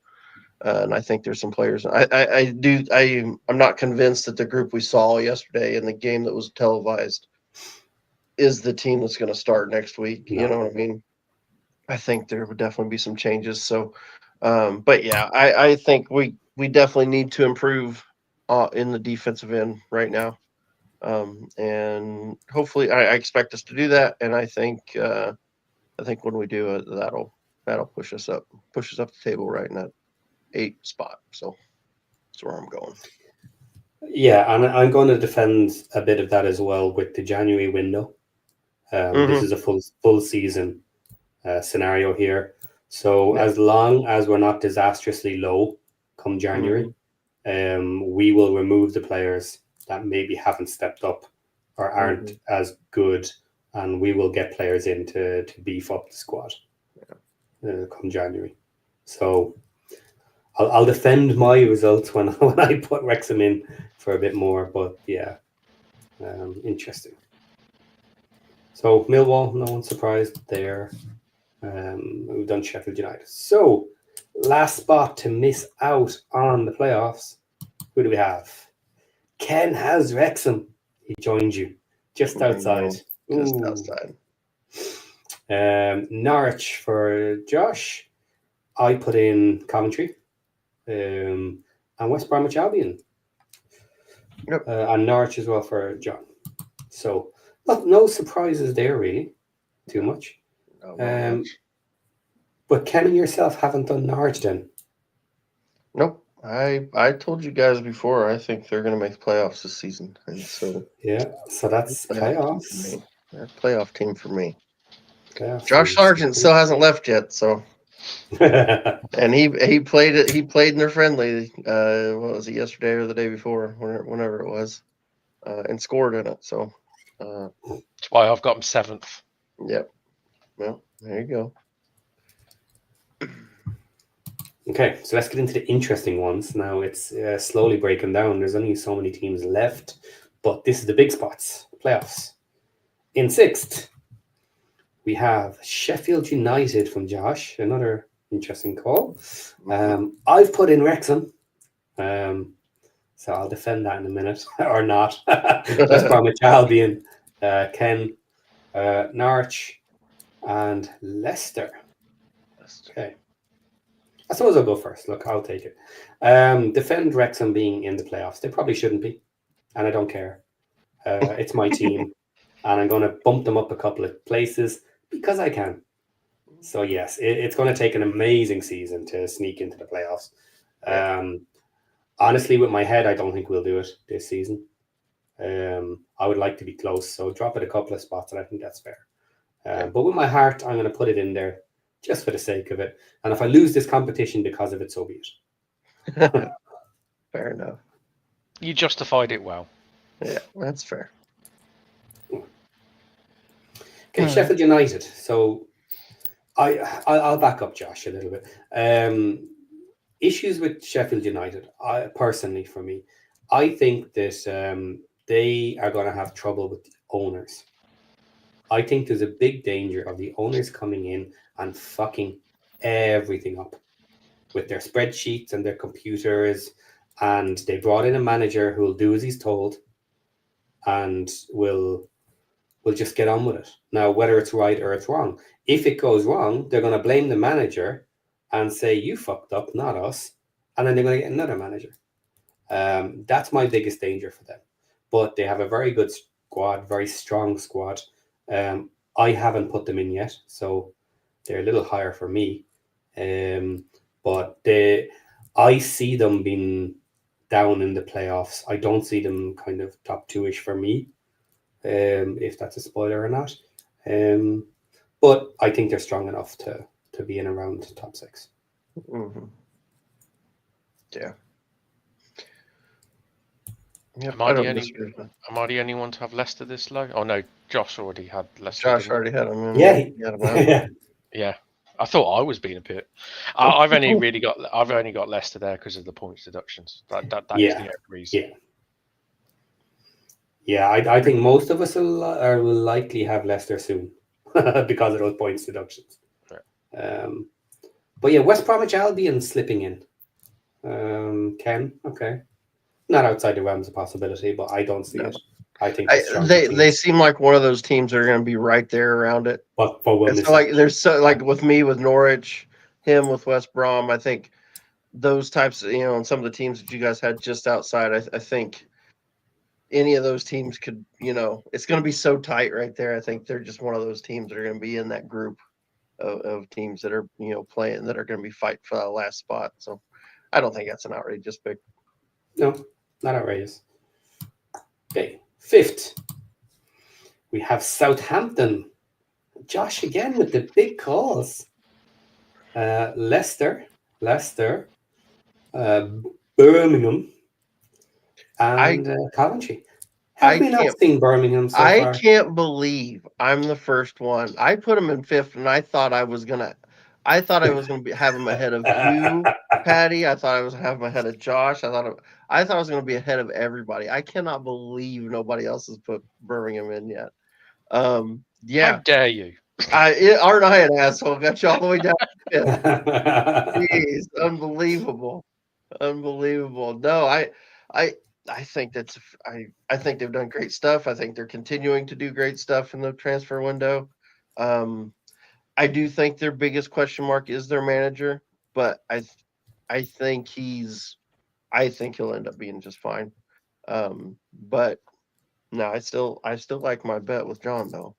And I think there's some players. I'm not convinced that the group we saw yesterday in the game that was televised is the team that's going to start next week. No. You know what I mean? I think there would definitely be some changes. So, but yeah, I think we definitely need to improve in the defensive end right now. And hopefully I expect us to do that. And I think when we do it, that'll push us up the table right in that 8 spot. So that's where I'm going. Yeah, and I'm going to defend a bit of that as well with the January window. This is a full season scenario here. So as long as we're not disastrously low come January, we will remove the players that maybe haven't stepped up or aren't as good, and we will get players in to beef up the squad come January. So I'll defend my results when I put Wrexham in for a bit more, but yeah, interesting. So Millwall, no one's surprised there. We've done Sheffield United. So last spot to miss out on the playoffs. Who do we have? Ken has Wrexham. He joined you just outside. Just outside. Norwich for Josh. I put in Coventry. And West Bromwich Albion. Yep. And Norwich as well for John. So no surprises there really. Too much. No, much. But Ken and yourself haven't done Norwich then? Nope. I told you guys before, I think they're going to make the playoffs this season. And so that's playoffs. Playoff team for me. Playoff Josh team. Sargent still hasn't left yet, so. And he played it. He played in their friendly. What was it, yesterday or the day before, whenever it was, and scored in it. So that's why I've got him 7th. Yep. Well, there you go. Okay, so let's get into the interesting ones. Now it's slowly breaking down. There's only so many teams left, but this is the big spots, playoffs. In 6th, we have Sheffield United from Josh, another interesting call. I've put in Wrexham, so I'll defend that in a minute, or not. West Bromwich Albion, Ken, Norwich, and Leicester. Okay. I suppose I'll go first. Look, I'll take it. Defend Wrexham being in the playoffs. They probably shouldn't be, and I don't care. It's my team, and I'm going to bump them up a couple of places because I can. So yes, it's going to take an amazing season to sneak into the playoffs. Honestly, with my head, I don't think we'll do it this season. I would like to be close, so drop it a couple of spots, and I think that's fair. But with my heart, I'm going to put it in there just for the sake of it. And if I lose this competition because of it, so be it. Fair enough. You justified it well. Yeah, that's fair. Okay, Sheffield United. So I'll back up Josh a little bit. Issues with Sheffield United, personally for me, I think that they are going to have trouble with the owners. I think there's a big danger of the owners coming in and fucking everything up with their spreadsheets and their computers. And they brought in a manager who will do as he's told and will just get on with it. Now, whether it's right or it's wrong. If it goes wrong, they're going to blame the manager and say, you fucked up, not us. And then they're going to get another manager. That's my biggest danger for them. But they have a very good squad, very strong squad. I haven't put them in yet, so they're a little higher for me. But I see them being down in the playoffs. I don't see them kind of top 2-ish for me, if that's a spoiler or not. But I think they're strong enough to be in around top 6. Mm-hmm. Yeah. Am I the only one to have Leicester this low? Oh no, Josh already had Leicester. Josh already had them. Yeah. I thought I was being a bit. I've only got Leicester there because of the points deductions. That is the only reason. Yeah. I think most of us will likely have Leicester soon because of those points deductions. Yeah. But yeah, West Bromwich Albion slipping in. Ken, okay. Not outside the realms of possibility, but I don't see it. I think they seem like one of those teams that are going to be right there around it. But it's like there's so like with me with Norwich, him with West Brom. I think those types of, and some of the teams that you guys had just outside, I think any of those teams could, it's going to be so tight right there. I think they're just one of those teams that are going to be in that group of teams that are, playing, that are going to be fighting for that last spot. So I don't think that's an outrageous pick. No, not outrageous. Okay, 5th. We have Southampton. Josh again with the big calls. Leicester, Birmingham, and Coventry. Have we not seen Birmingham so far? I can't believe I'm the first one. I put them in 5th, and I thought I was gonna have them ahead of you, Patty. I thought I was have them ahead of Josh. I thought I was going to be ahead of everybody. I cannot believe nobody else has put Birmingham in yet. Yeah. How dare you? Aren't I an asshole? Got you all the way down to 5th. Jeez, unbelievable. No, I think I think they've done great stuff. I think they're continuing to do great stuff in the transfer window. I do think their biggest question mark is their manager, but I think he'll end up being just fine. But no, I still like my bet with John though.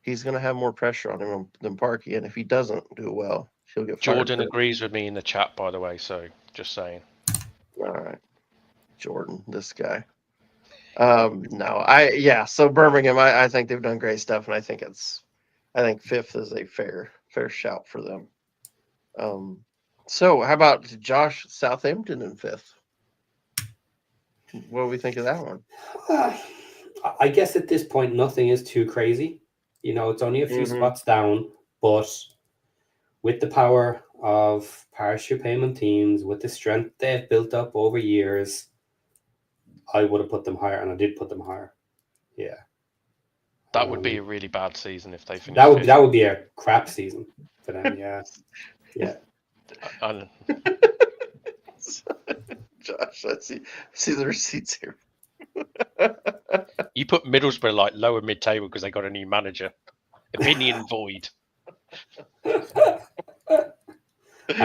He's going to have more pressure on him than Parkey, and if he doesn't do well, he'll get fired. Jordan agrees with me in the chat, by the way. So just saying. All right, Jordan, this guy. So Birmingham, I think they've done great stuff, and I think 5th is a fair shout for them. So how about Josh, Southampton in 5th? What do we think of that one? I guess at this point, nothing is too crazy. It's only a few spots down, but with the power of parachute payment teams, with the strength they've built up over years, I would have put them higher, and I did put them higher. Yeah. That would be a really bad season if they finished. That would be a crap season for them. Yeah. Yeah. Josh, let's see the receipts here. You put Middlesbrough like lower mid-table because they got a new manager. Opinion void. And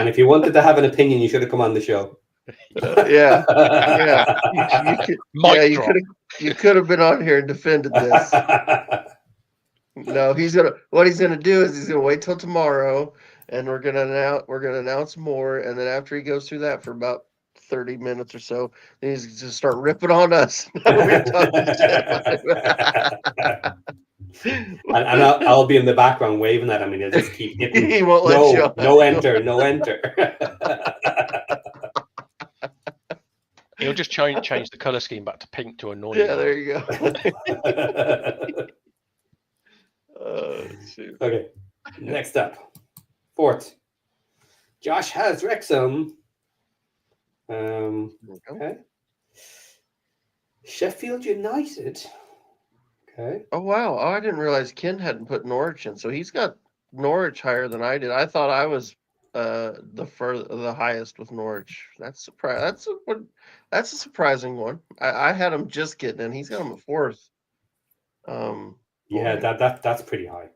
if you wanted to have an opinion, you should have come on the show. Yeah. You could have been on here and defended this. No, what he's gonna do is he's gonna wait till tomorrow, and we're gonna announce more, and then after he goes through that for about 30 minutes or so, then he's just start ripping on us. And I'll be in the background waving at him, and he'll just keep hitting. He won't let you. No enter. He'll just change the color scheme back to pink to annoy you. Yeah, there you go. Shoot. Okay, next up, 4th. Josh has Wrexham. Okay. Sheffield United. Okay. Oh wow! I didn't realize Ken hadn't put Norwich in, so he's got Norwich higher than I did. I thought I was the highest with Norwich. That's surprise. That's a surprising one. I had him just getting in. He's got him at 4th. Yeah, that's pretty high.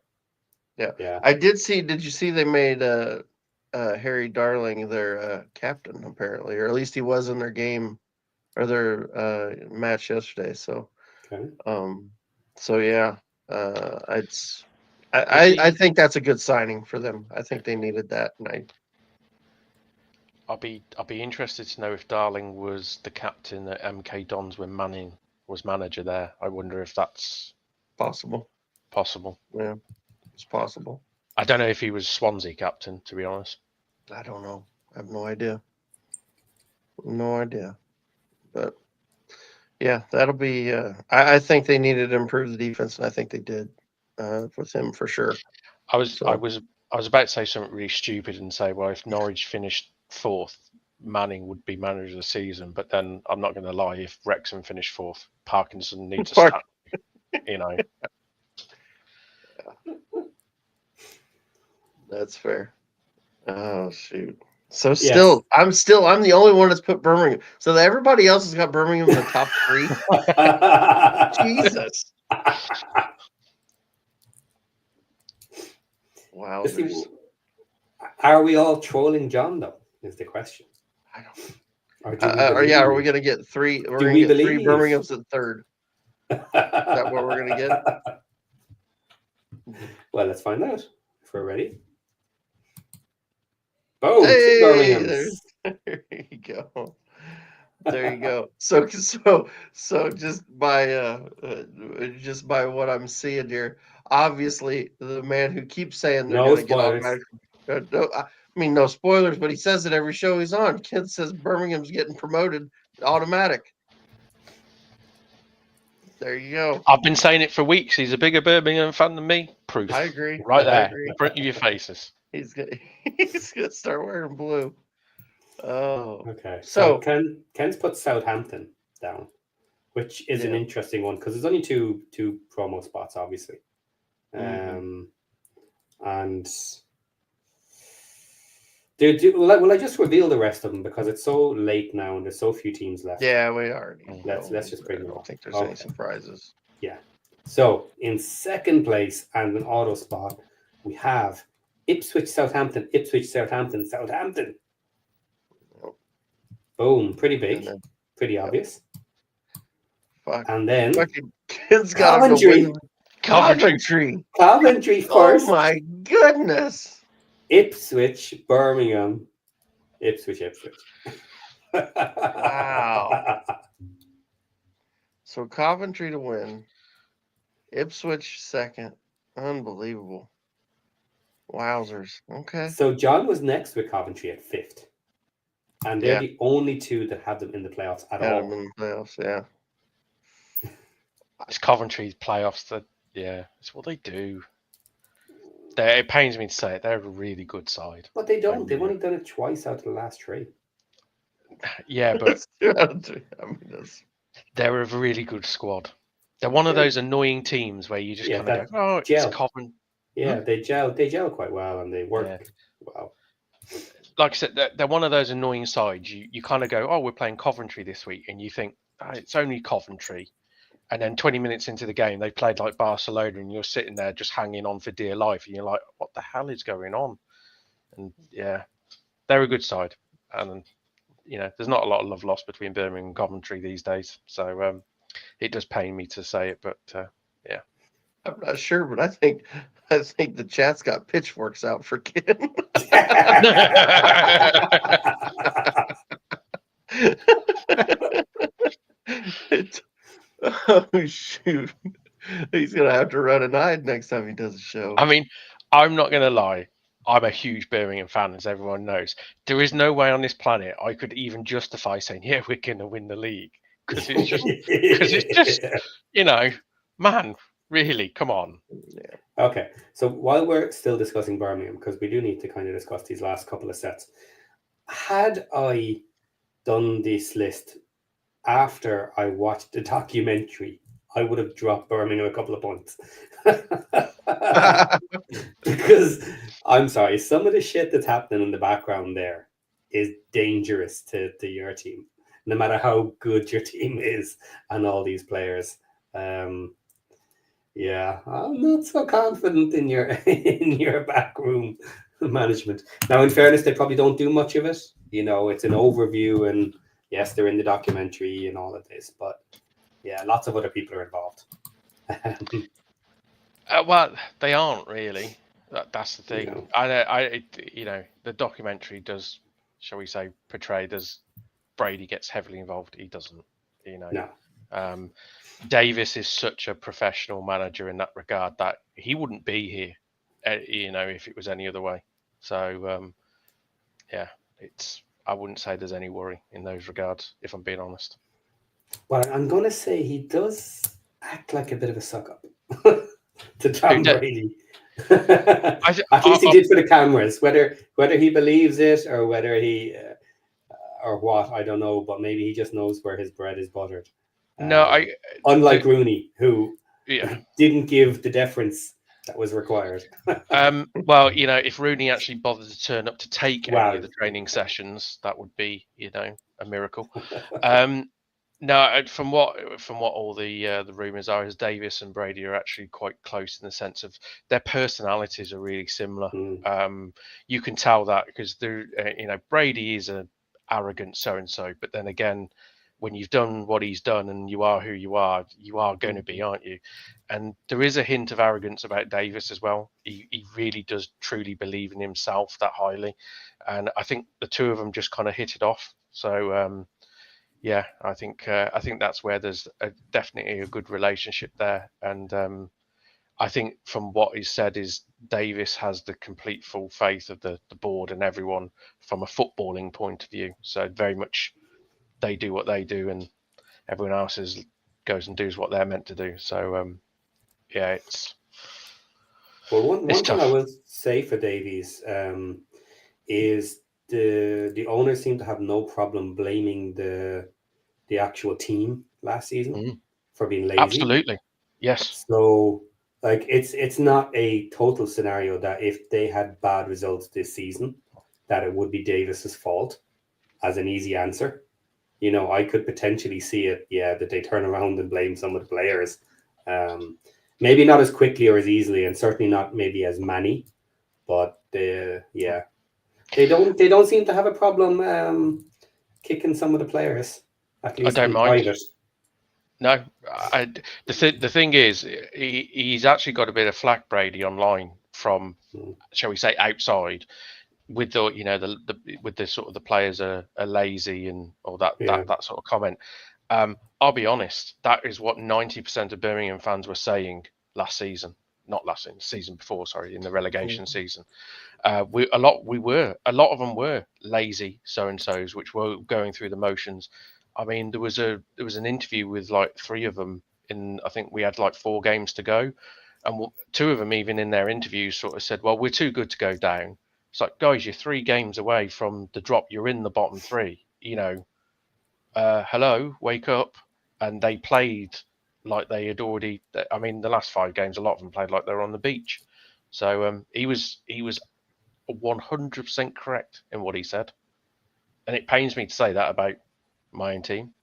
Yeah. I did see. Did you see they made Harry Darling their captain apparently, or at least he was in their game or their match yesterday. So, okay. So yeah, I think that's a good signing for them. I think they needed that night. I'll be interested to know if Darling was the captain at MK Dons when Manning was manager there. I wonder if that's possible. Yeah, it's possible. I don't know if he was Swansea captain, to be honest. I don't know. I have no idea. But yeah, that'll be. I think they needed to improve the defense, and I think they did with him for sure. I was about to say something really stupid and say, well, if Norwich finished 4th, Manning would be manager of the season. But then I'm not going to lie, if Wrexham finished 4th, Parkinson needs to start. That's fair. Oh shoot. So still, yes. I'm the only one that's put Birmingham. So everybody else has got Birmingham in the top 3. Jesus. Wow. Are we all trolling John though? Is the question. I don't. Or do we Or yeah, are we believe? going to get three? We're Do going we to get three believe? Birmingham's at third. Is that what we're going to get? Well, let's find out if we're ready. Boom! Hey, 3 Birminghams. there you go. There you go. So just by what I'm seeing here, obviously the man who keeps saying they're No going to get spoilers. automatic. No, I mean no spoilers, but he says it every show he's on. Kid says Birmingham's getting promoted automatic. There you go. I've been saying it for weeks. He's a bigger Birmingham fan than me. Proof. I agree. Right I there, agree. in front of your faces. He's gonna start wearing blue. Oh, Okay. So- Ken's put Southampton down, which is an Yeah. interesting one because there's only two promo spots, obviously. Mhm. And will I just reveal the rest of them because it's so late now and there's so few teams left. yeah, we already. Let's know. just bring I them don't up. think there's Okay. any surprises. So in second place and an auto spot, we have Ipswich, Southampton, Southampton. Yep. Boom, pretty big, And then, pretty obvious. fuck, And then fucking kids got him to Coventry. win. Coventry. Coventry Oh first, my goodness. Ipswich, Birmingham, Ipswich. Wow. So Coventry to win. Ipswich second. Unbelievable. Wowzers. Okay. So John was next with Coventry at 5th. And they're Yeah. the only two that have them in the playoffs at Had all. him in the playoffs, yeah. It's Coventry's playoffs. That it's what they do. It pains me to say it. They're a really good side. But they don't. They've only done it twice out of the last 3. Yeah, but That's 2 out of 3. I mean, that's they're a really good squad. They're one of those annoying teams where you just kind of go, "Oh, gel. it's Coventry." Yeah, they gel quite well and they work well. Like I said, they're one of those annoying sides. You kind of go, "Oh, we're playing Coventry this week," and you think, oh, it's only Coventry. And then 20 minutes into the game, they played like Barcelona, and you're sitting there just hanging on for dear life, and you're like, "What the hell is going on?" And yeah, they're a good side, and there's not a lot of love lost between Birmingham and Coventry these days. So it does pain me to say it, but yeah. I'm not sure, but I think the chat's got pitchforks out for Ken. Oh shoot. He's gonna have to run and hide next time he does a show. I mean, I'm not going to lie. I'm a huge Birmingham fan, as everyone knows. There is no way on this planet I could even justify saying, "Yeah, we're going to win the league," because it's just, man, really, come on. Yeah. Okay, so while we're still discussing Birmingham, because we do need to kind of discuss these last couple of sets, had I done this list after I watched the documentary, I would have dropped Birmingham a couple of points. Because I'm sorry, some of the shit that's happening in the background there is dangerous to your team, no matter how good your team is and all these players. Yeah, I'm not so confident in your backroom management. Now, in fairness, they probably don't do much of it. It's an overview, and yes, they're in the documentary and all of this, but yeah, lots of other people are involved. Well, they aren't really. That's the thing. No. The documentary does, shall we say, portray. Does Brady gets heavily involved? He doesn't. No. Davis is such a professional manager in that regard that he wouldn't be here, if it was any other way. So, I wouldn't say there's any worry in those regards, if I'm being honest. Well, I'm going to say he does act like a bit of a suck-up to Tom Brady. At least he did for the cameras. Whether he believes it or whether he or what, I don't know. But maybe he just knows where his bread is buttered. Unlike Rooney, who didn't give the deference that was required. Well, if Rooney actually bothered to turn up to take any of the training sessions, that would be, a miracle. No, from what all the rumours are, is Davis and Brady are actually quite close in the sense of their personalities are really similar. You can tell that because they're, Brady is an arrogant so-and-so. But then again, when you've done what he's done and you are who you are going to be, aren't you? And there is a hint of arrogance about Davis as well. He really does truly believe in himself that highly. And I think the two of them just kind of hit it off. So, yeah, I think that's where there's definitely a good relationship there. And I think from what is said is Davis has the complete full faith of the board and everyone from a footballing point of view. So very much they do what they do and everyone else goes and does what they're meant to do. So yeah, it's one thing tough. I will say for Davies is the owners seem to have no problem blaming the actual team last season for being lazy. Absolutely, yes. So like it's not a total scenario that if they had bad results this season, that it would be Davis's fault as an easy answer. You know, I could potentially see it, that they turn around and blame some of the players. Maybe not as quickly or as easily, and certainly not maybe as many, but they don't seem to have a problem kicking some of the players, at least I don't in mind. private. No, the thing is, he's actually got a bit of flack, Brady, online from, shall we say, outside, with the with the sort of the players are lazy and all that sort of comment. I'll be honest, that is what 90% of Birmingham fans were saying last season, not last season, season before, sorry, in the relegation season. A lot of them were lazy so-and-sos, which were going through the motions. I mean, there was an interview with like 3 of them I think we had like 4 games to go, and 2 of them even in their interviews sort of said, well, we're too good to go down. It's like, guys, you're 3 games away from the drop. You're in the bottom 3, hello, wake up. And they played like they had already, I mean, the last 5 games, a lot of them played like they were on the beach. So he was 100% correct in what he said. And it pains me to say that about my own team.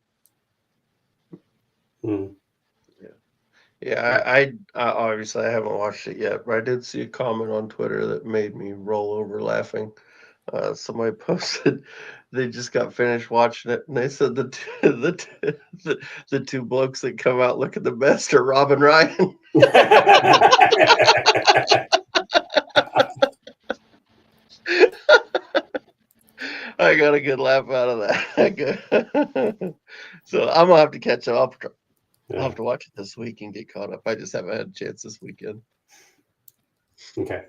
Yeah, I obviously I haven't watched it yet, but I did see a comment on Twitter that made me roll over laughing. Somebody posted they just got finished watching it, and they said the 2 blokes that come out looking the best are Rob and Ryan. I got a good laugh out of that. So I'm gonna have to catch up. I'll have to watch it this week and get caught up. I just haven't had a chance this weekend. Okay.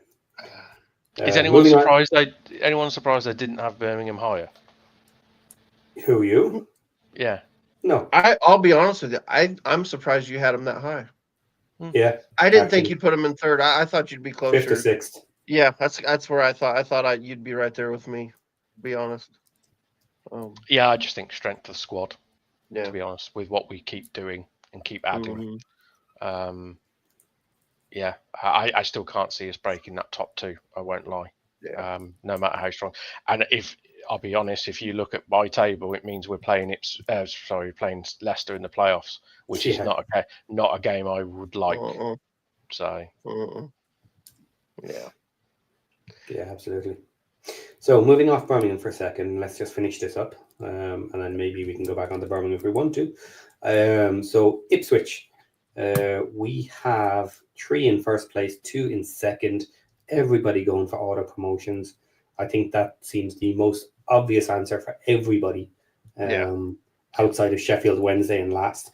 Is anyone surprised? Anyone surprised they didn't have Birmingham higher? Who, you? Yeah. No. I'll be honest with you. I'm surprised you had them that high. Yeah. I didn't think you'd put them in 3rd. I thought you'd be closer. 5th or 6th. Yeah, that's where I thought you'd be right there with me. To be honest. Yeah, I just think strength of the squad. Yeah. To be honest, with what we keep doing and keep adding. Yeah, I still can't see us breaking that top 2. I won't lie. Yeah. No matter how strong. And I'll be honest, if you look at my table, it means we're playing playing Leicester in the playoffs, which is not a game I would like. So. Yeah. Yeah, absolutely. So moving off Birmingham for a second, let's just finish this up, and then maybe we can go back on to Birmingham if we want to. So Ipswich, we have 3 in first place, 2 in second. Everybody going for auto promotions. I think that seems the most obvious answer for everybody, outside of Sheffield Wednesday and last.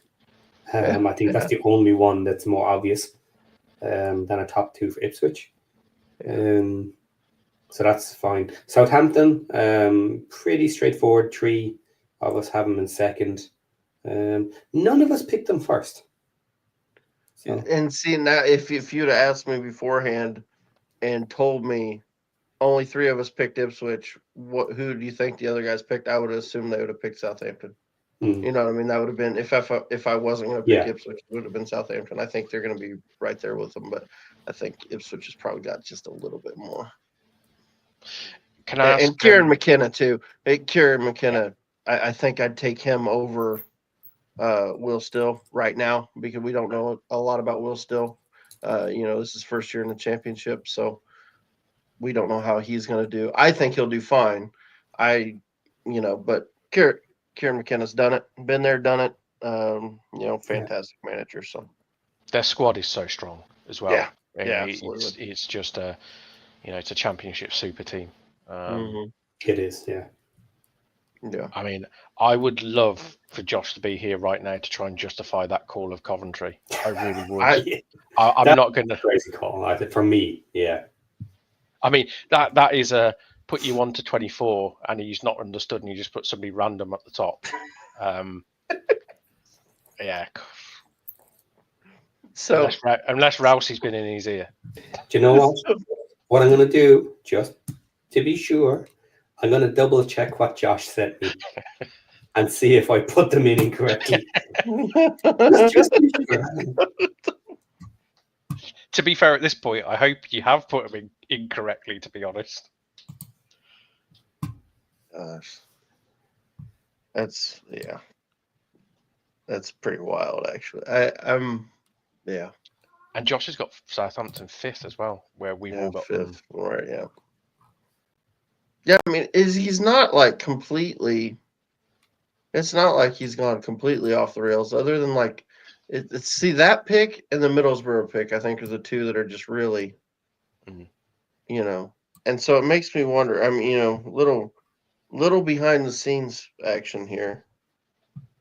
I think that's the only one that's more obvious than a top 2 for Ipswich. So that's fine. Southampton, pretty straightforward. 3 of us have them in second. None of us picked them first. So. And seeing that, if you'd have asked me beforehand and told me only 3 of us picked Ipswich, who do you think the other guys picked? I would have assumed they would have picked Southampton. You know what I mean? That would have been, if I wasn't going to pick Ipswich, it would have been Southampton. I think they're going to be right there with them, but I think Ipswich has probably got just a little bit more. Can I ask, and Kieran McKenna too. Kieran McKenna, I think I'd take him over Will Still right now, because we don't know a lot about Will Still. This is first year in the championship, so we don't know how he's going to do. I think he'll do fine. I but Kieran McKenna's done it, been there, done it. Fantastic manager. So their squad is so strong as well. Yeah, absolutely. It's just it's a championship super team. It is, yeah. Yeah. I mean, I would love for Josh to be here right now to try and justify that call of Coventry. I really would. I'm not going to. Crazy call, I think, for me. Yeah. I mean, that is a put you on to 24, and he's not understood, and you just put somebody random at the top. Yeah. So unless Rousey's been in his ear. Do you know what? What I'm going to do, just to be sure, I'm going to double check what Josh sent me and see if I put them in incorrectly. Just to be sure. To be fair, at this point, I hope you have put them in incorrectly, to be honest. Gosh. That's pretty wild, actually. Yeah. And Josh has got Southampton 5th as well, where we've all got 5th. Right, yeah. Yeah, I mean, he's not like completely. It's not like he's gone completely off the rails, other than like, see that pick and the Middlesbrough pick, I think, are the two that are just really, and so it makes me wonder. I mean, little behind the scenes action here.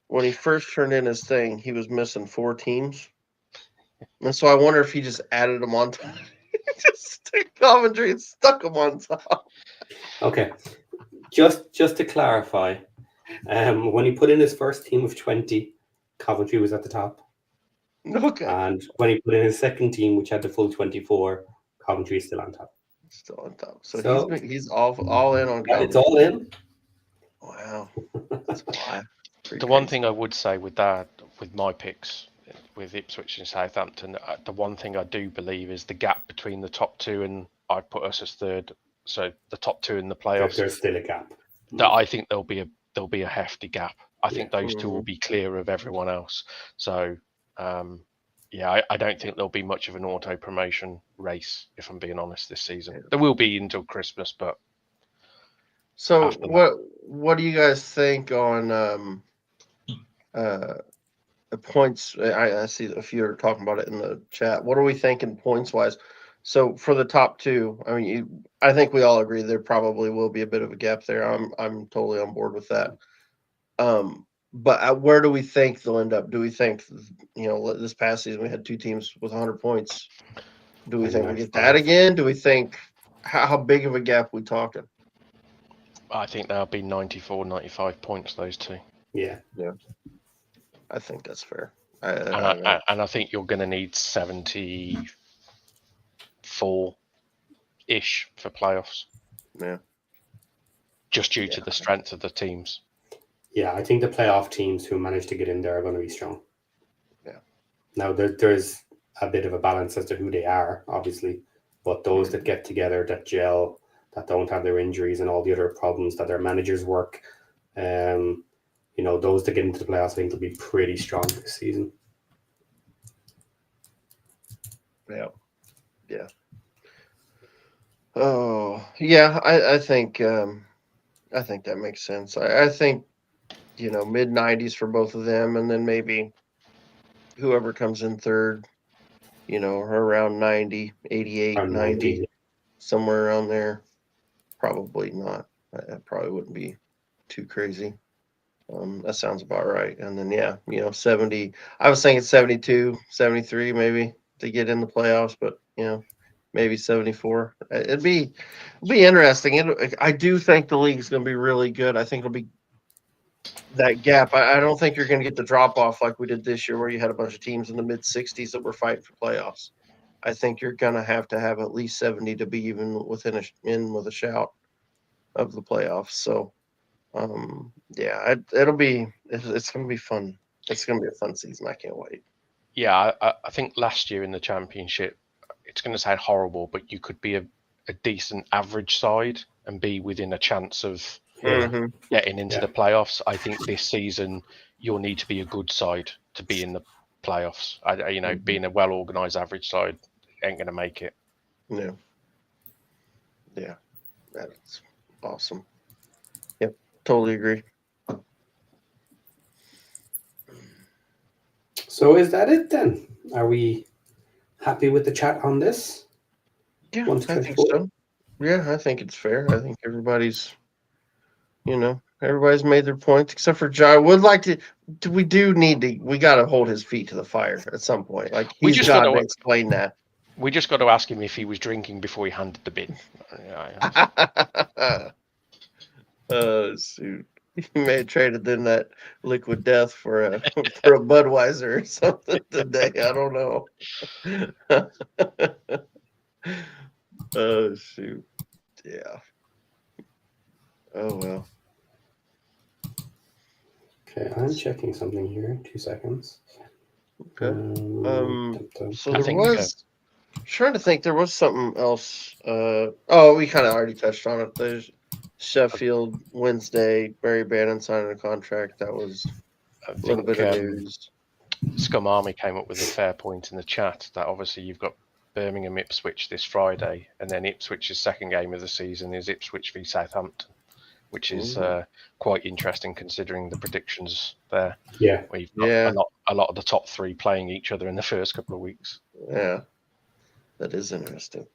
When he first turned in his thing, he was missing 4 teams, and so I wonder if he just added them on top. Just took Coventry and stuck them on top. Okay, just to clarify, when he put in his first team of 20, Coventry was at the top. Okay. And when he put in his second team, which had the full 24, Coventry is still on top. Still on top. So he's all in on Coventry. It's all in. Wow. That's wild. The one thing I would say with that, with my picks, with Ipswich and Southampton, the one thing I do believe is the gap between the top two, and I'd put us as third. So the top two in the playoffs. There's still a gap. That I think there'll be a hefty gap. I think those two will be clear of everyone else. So, I don't think there'll be much of an auto promotion race, if I'm being honest, this season. There will be until Christmas, but. So what do you guys think on points? I see a few are talking about it in the chat. What are we thinking points wise? So for the top two, I mean, I think we all agree there probably will be a bit of a gap there. I'm totally on board with that. But where do we think they'll end up? Do we think, this past season we had 2 teams with 100 points? Do we think we get that again? Do we think how big of a gap we talking? I think there'll be 94, 95 points, those two. Yeah. I think that's fair. And I think you're going to need 74-ish for playoffs. Yeah. Just due to the strength of the teams. Yeah, I think the playoff teams who manage to get in there are going to be strong. Yeah. Now, there's a bit of a balance as to who they are, obviously. But those that get together, that gel, that don't have their injuries and all the other problems that their managers work, those that get into the playoffs, I think they'll be pretty strong this season. Yeah. Yeah. Oh, yeah. I think that makes sense. I think, mid 90s for both of them, and then maybe whoever comes in third, around 90, 88, 90, somewhere around there. Probably not. That probably wouldn't be too crazy. That sounds about right. And then, 70. I was thinking 72, 73 maybe to get in the playoffs, but, maybe 74. It'd be interesting. I do think the league is going to be really good. I think it'll be that gap. I don't think you're going to get the drop off like we did this year, where you had a bunch of teams in the mid 60s that were fighting for playoffs. I think you're going to have at least 70 to be even in with a shout of the playoffs. So, it's going to be fun. It's going to be a fun season. I can't wait. Yeah, I think last year in the championship, it's going to sound horrible, but you could be a decent average side and be within a chance of getting into the playoffs. I think this season you'll need to be a good side to be in the playoffs. Being a well-organised average side ain't going to make it. No. Yeah, that's awesome. Yep. Totally agree. So is that it then? Are we happy with the chat on this? Yeah, Once I think 24? so. Yeah, I think it's fair. I think everybody's made their points except for John. I would like to. We got to hold his feet to the fire at some point. Like he's got to explain that. We just got to ask him if he was drinking before he handed the bin. Oh, shoot. He may have traded in that liquid death for a Budweiser or something today. I don't know. Oh, shoot. Yeah. Oh, well. Okay, I'm checking something here. 2 seconds. Okay. So I there think, was... trying to think, there was something else. We kind of already touched on it. There's Sheffield Wednesday, Barry Bannon signing a contract. That was a little bit of news. Scum Army came up with a fair point in the chat that obviously you've got Birmingham Ipswich this Friday, and then Ipswich's second game of the season is Ipswich v Southampton, which is quite interesting considering the predictions there. Yeah. Where you've got a lot of the top three playing each other in the first couple of weeks. Yeah. That is interesting.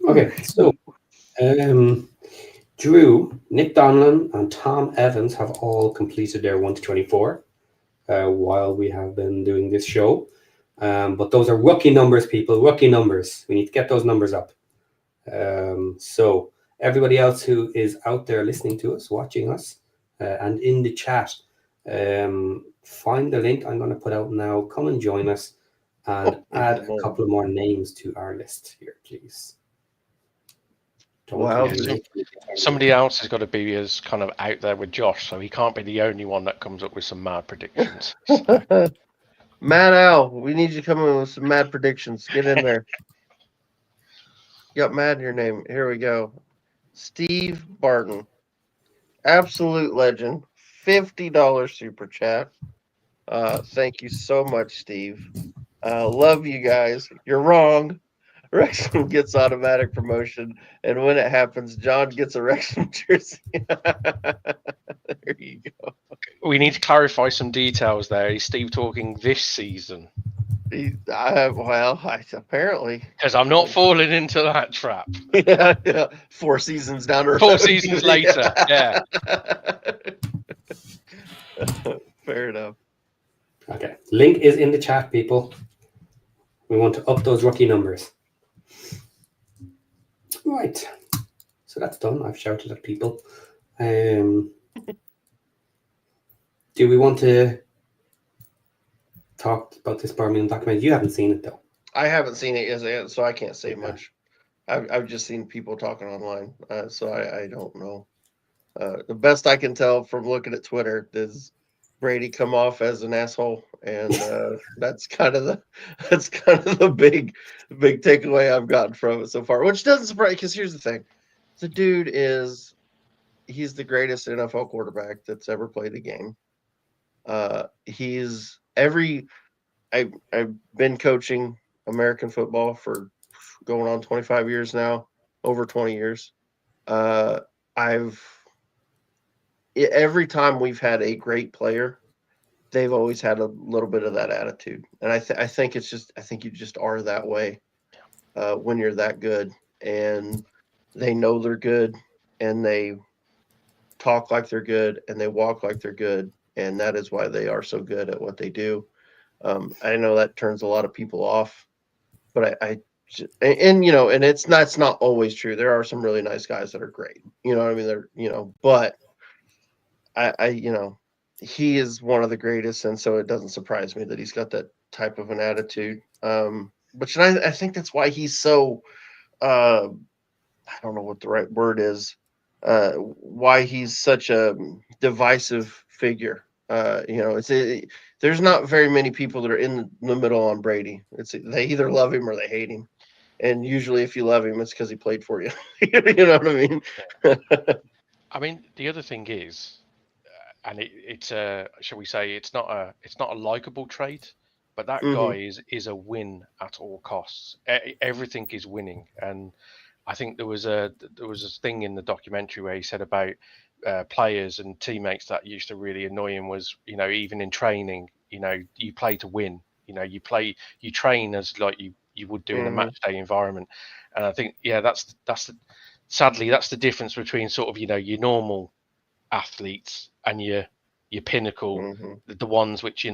Okay, so Drew, Nick Donlan, and Tom Evans have all completed their 1 to 24 while we have been doing this show. But those are rookie numbers, people. Rookie numbers. We need to get those numbers up. So everybody else who is out there listening to us, watching us, and in the chat, find the link I'm going to put out now. Come and join us. And add a couple of more names to our list here, please. Somebody else has got to be as kind of out there with Josh, so he can't be the only one that comes up with some mad predictions. Mad Al, we need you to come in with some mad predictions. Get in there. You got mad in your name. Here we go. Steve Barton. Absolute legend. $50 super chat. Thank you so much, Steve. Love you guys. You're wrong. Wrexham gets automatic promotion, and when it happens, John gets a Wrexham jersey. There you go. We need to clarify some details there. Is Steve talking this season? Apparently. Because I'm not falling into that trap. Yeah. 4 seasons down the road. 4 seasons later, yeah. Fair enough. Okay. Link is in the chat, people. We want to up those rookie numbers. Right. So that's done. I've shouted at people. Do we want to talk about this Birmingham document? You haven't seen it, though. I haven't seen it yet, so I can't say much. I've just seen people talking online, so I don't know. The best I can tell from looking at Twitter is Brady come off as an asshole, and that's kind of the big takeaway I've gotten from it so far, which doesn't surprise. Because here's the thing, the dude he's the greatest NFL quarterback that's ever played the game. I've been coaching American football for going on 25 years now, over 20 years. Every time we've had a great player, they've always had a little bit of that attitude. And I think you just are that way when you're that good, and they know they're good, and they talk like they're good, and they walk like they're good. And that is why they are so good at what they do. I know that turns a lot of people off, but and it's not always true. There are some really nice guys that are great. You know what I mean? But he is one of the greatest, and so it doesn't surprise me that he's got that type of an attitude. But I think that's why he's so I don't know what the right word is. Why he's such a divisive figure. There's not very many people that are in the middle on Brady. They either love him or they hate him, and usually if you love him, it's because he played for you. You know what I mean? I mean, the other thing is, and it's shall we say, it's not a likable trait, but that guy is a win at all costs. Everything is winning, and I think there was a thing in the documentary where he said about players and teammates that used to really annoy him was, even in training, you play to win. You train as like you would do in a match day environment. And I think, sadly, that's the difference between sort of, your normal athletes and your pinnacle, the ones which,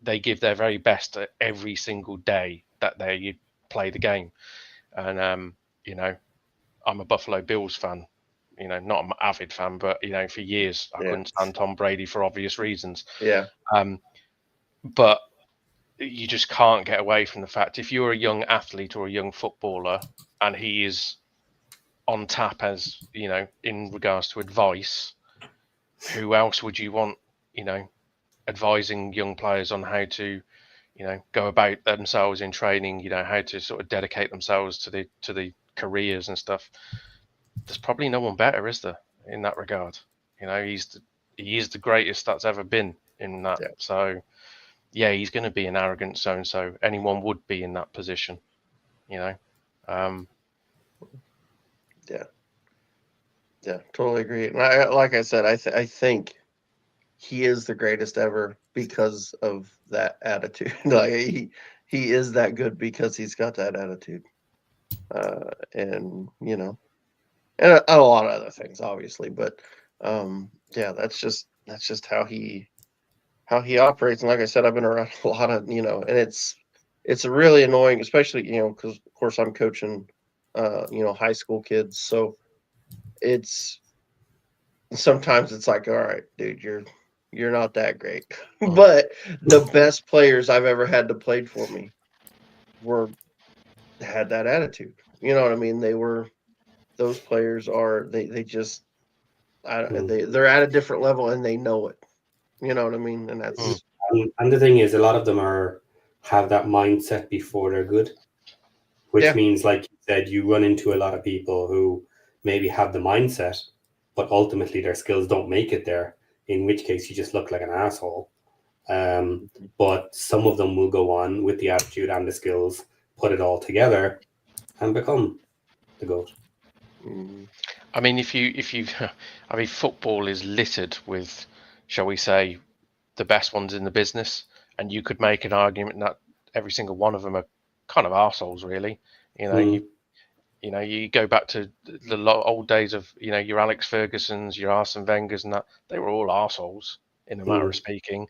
they give their very best at every single day that you play the game. And, I'm a Buffalo Bills fan, not an avid fan, but, for years I couldn't stand Tom Brady for obvious reasons. Yeah. But you just can't get away from the fact if you're a young athlete or a young footballer and he is on tap as, in regards to advice, who else would you want, advising young players on how to, go about themselves in training, how to sort of dedicate themselves to the careers and stuff. There's probably no one better, is there, in that regard? He is the greatest that's ever been in that. Yeah. So yeah, he's going to be an arrogant so-and-so. Anyone would be in that position, Yeah, totally agree. And like I said, I think he is the greatest ever because of that attitude. Like he is that good because he's got that attitude. And and a lot of other things, obviously, but that's just how he operates. And like I said, I've been around a lot of, and it's really annoying, especially, because of course I'm coaching, high school kids. So sometimes it's like, all right, dude, you're not that great. But the best players I've ever had to play for me had that attitude. You know what I mean? Those players are, they just, they're at a different level and they know it. You know what I mean? And that's, and the thing is, a lot of them have that mindset before they're good, which means, like you said, you run into a lot of people who maybe have the mindset, but ultimately their skills don't make it there, in which case you just look like an asshole. But some of them will go on with the attitude and the skills, put it all together, and become the GOAT. I mean, if you, I mean, football is littered with, shall we say, the best ones in the business, and you could make an argument that every single one of them are kind of arseholes, really. You go back to the old days of, your Alex Fergusons, your Arsene Wengers, and that they were all arseholes in a matter of speaking.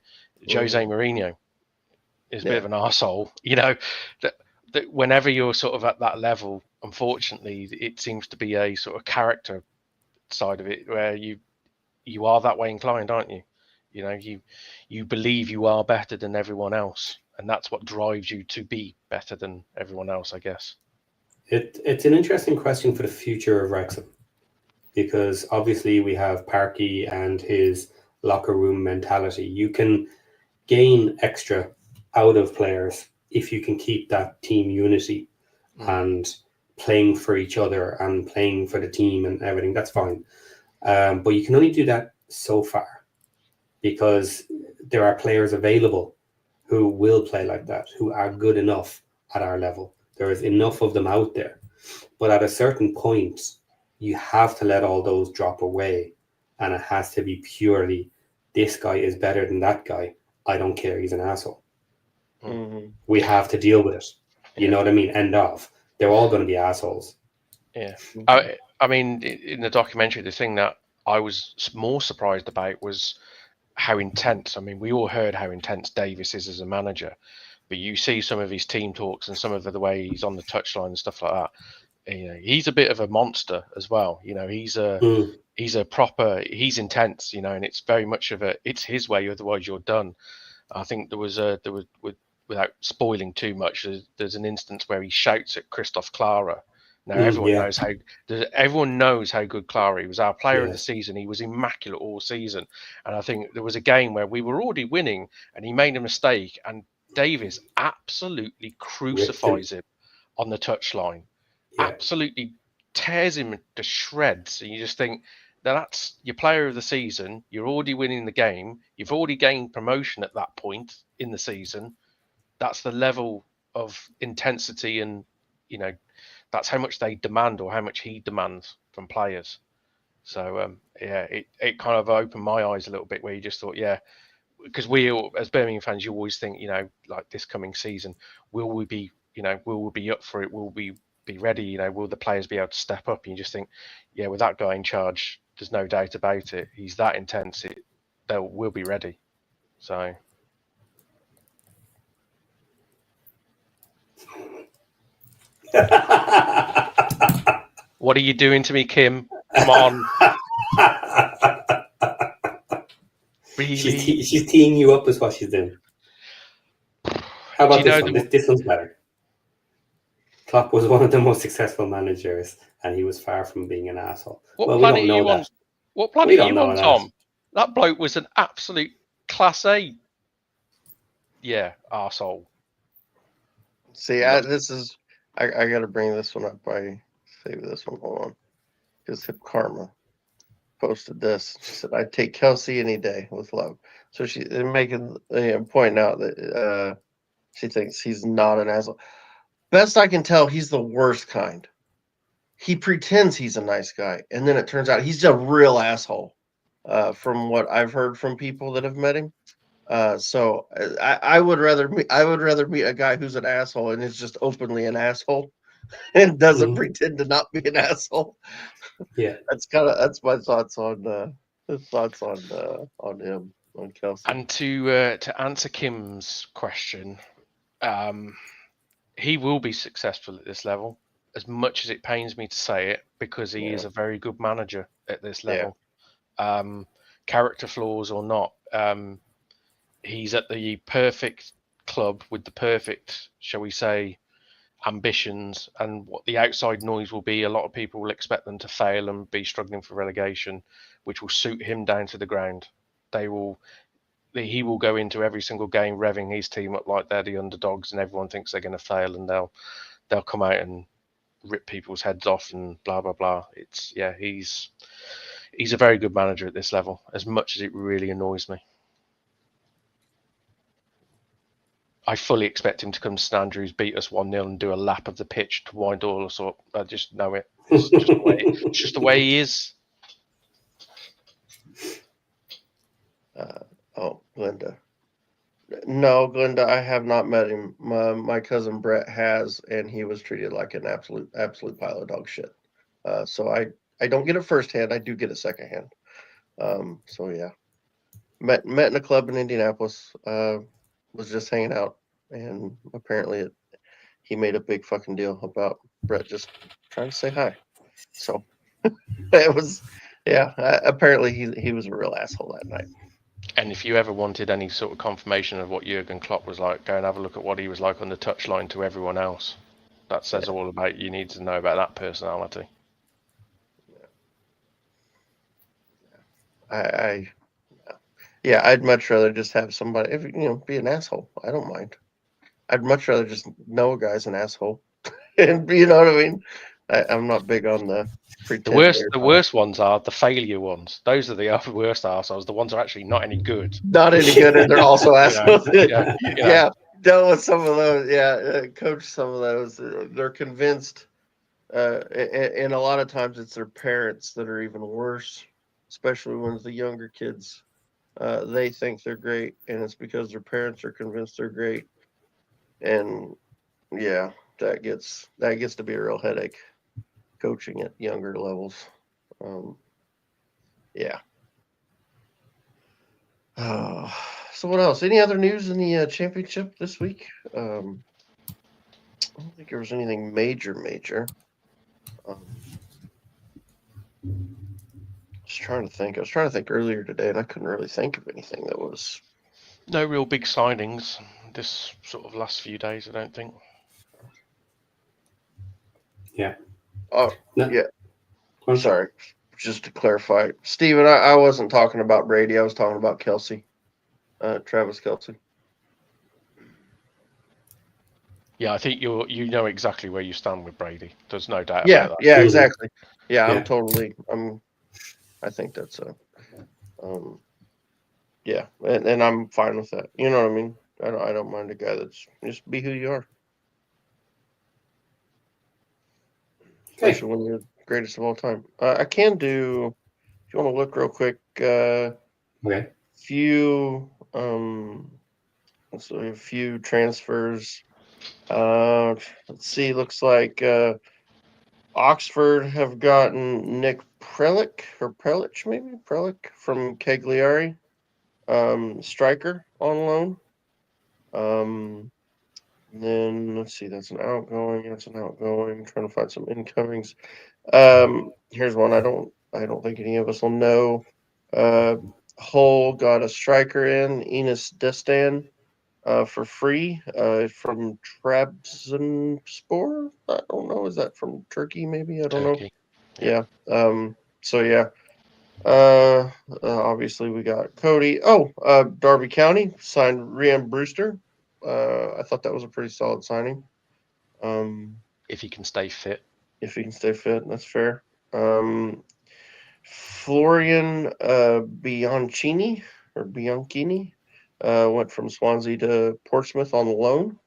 Jose Mourinho is a bit of an arsehole. That whenever you're sort of at that level, unfortunately, it seems to be a sort of character side of it where you are that way inclined, aren't you? You believe you are better than everyone else, and that's what drives you to be better than everyone else, I guess. It's an interesting question for the future of Wrexham, because obviously we have Parky and his locker room mentality. You can gain extra out of players if you can keep that team unity and playing for each other and playing for the team and everything. That's fine. But you can only do that so far, because there are players available who will play like that, who are good enough at our level. There is enough of them out there. But at a certain point, you have to let all those drop away. And it has to be purely, this guy is better than that guy. I don't care, he's an asshole. We have to deal with it. You know what I mean? End of. They're all going to be assholes. Yeah. I mean, in the documentary, the thing that I was more surprised about was how intense. I mean, we all heard how intense Davis is as a manager, but you see some of his team talks and some of the way he's on the touchline and stuff like that. He's a bit of a monster as well. He's a proper, he's intense, and it's very much of it's his way, otherwise you're done. I think there was without spoiling too much, there's an instance where he shouts at Christoph Clara. Now everyone knows how good Clara. He was our player of the season. He was immaculate all season. And I think there was a game where we were already winning and he made a mistake and Davis absolutely crucifies him on the touchline. Absolutely tears him to shreds. And you just think that's your player of the season. You're already winning the game. You've already gained promotion at that point in the season. That's the level of intensity and, That's how much they demand, or how much he demands from players. So it kind of opened my eyes a little bit, where you just thought, because we all, as Birmingham fans, you always think, like this coming season, will we be up for it? Will we be ready? Will the players be able to step up? And you just think, with that guy in charge, there's no doubt about it. He's that intense. We'll be ready. So. What are you doing to me, Kim? Come on. Really? She's teeing you up is what she's doing. How about this one? This one's better. Klopp was one of the most successful managers, and he was far from being an asshole. What planet are you on? What planet are you on, Tom? That bloke was an absolute class A. Yeah, arsehole. See, I got to bring this one up. I save this one. Hold on. Because Hip Karma posted this. She said, "I'd take Kelsey any day with love." So she's making pointing out that she thinks he's not an asshole. Best I can tell, he's the worst kind. He pretends he's a nice guy, and then it turns out he's a real asshole. From what I've heard from people that have met him. So I would rather meet a guy who's an asshole and is just openly an asshole and doesn't pretend to not be an asshole. Yeah, that's my thoughts on him, on Kelsey. And to answer Kim's question, he will be successful at this level, as much as it pains me to say it, because he is a very good manager at this level. Character flaws or not, he's at the perfect club with the perfect, shall we say, ambitions, and what the outside noise will be. A lot of people will expect them to fail and be struggling for relegation, which will suit him down to the ground. He will go into every single game revving his team up like they're the underdogs, and everyone thinks they're going to fail, and they'll come out and rip people's heads off and blah blah blah. He's a very good manager at this level, as much as it really annoys me. I fully expect him to come to St Andrews, beat us 1-0 and do a lap of the pitch to wind all us up. I just know it. It's just the way he is. Glenda. No, Glenda, I have not met him. My cousin Brett has, and he was treated like an absolute pile of dog shit. So I don't get it firsthand. I do get it secondhand. So yeah, met in a club in Indianapolis. Was just hanging out, and apparently he made a big fucking deal about Brett just trying to say hi. So it was, apparently he was a real asshole that night. And if you ever wanted any sort of confirmation of what Jurgen Klopp was like, go and have a look at what he was like on the touchline to everyone else. That says all about, you need to know about that personality. I'd much rather just have somebody, be an asshole. I don't mind. I'd much rather just know a guy's an asshole. And you know what I mean? I'm not big on the pretend. The worst ones are the failure ones. Those are the worst arseholes. The ones that are actually not any good. Not any good, and they're also assholes. Dealt with some of those. Coach some of those. They're convinced, and a lot of times it's their parents that are even worse, especially when it's the younger kids. They think they're great, and it's because their parents are convinced they're great. And that gets to be a real headache, coaching at younger levels. So what else? Any other news in the championship this week? I don't think there was anything major. Just trying to think. I was trying to think earlier today, and I couldn't really think of anything that was. No real big signings this sort of last few days, I don't think. Yeah. Oh, no. Yeah. I'm sorry. Just to clarify, Steven, I wasn't talking about Brady. I was talking about Kelsey, Travis Kelsey. Yeah, I think you know exactly where you stand with Brady. There's no doubt Yeah, about that. Yeah, exactly. Yeah, Yeah. I think that's and I'm fine with that. You know what I mean? I don't mind a guy that's just be who you are. especially when you're the greatest of all time. I can do, if you want to look real quick, Okay. few so a few transfers. Let's see, looks like Oxford have gotten Nick Prelic from Cagliari, striker on loan. And then let's see, that's an outgoing. I'm trying to find some incomings. Here's one I don't think any of us will know. Hull got a striker in, Enos Destined, for free, from Trabzonspor. I don't know. Is that from Turkey? Maybe, I don't know. Turkey. Yeah. So yeah. Obviously we got Cody. Derby County signed Rian Brewster. I thought that was a pretty solid signing. If he can stay fit. If he can stay fit, that's fair. Florian Bianchini went from Swansea to Portsmouth on loan.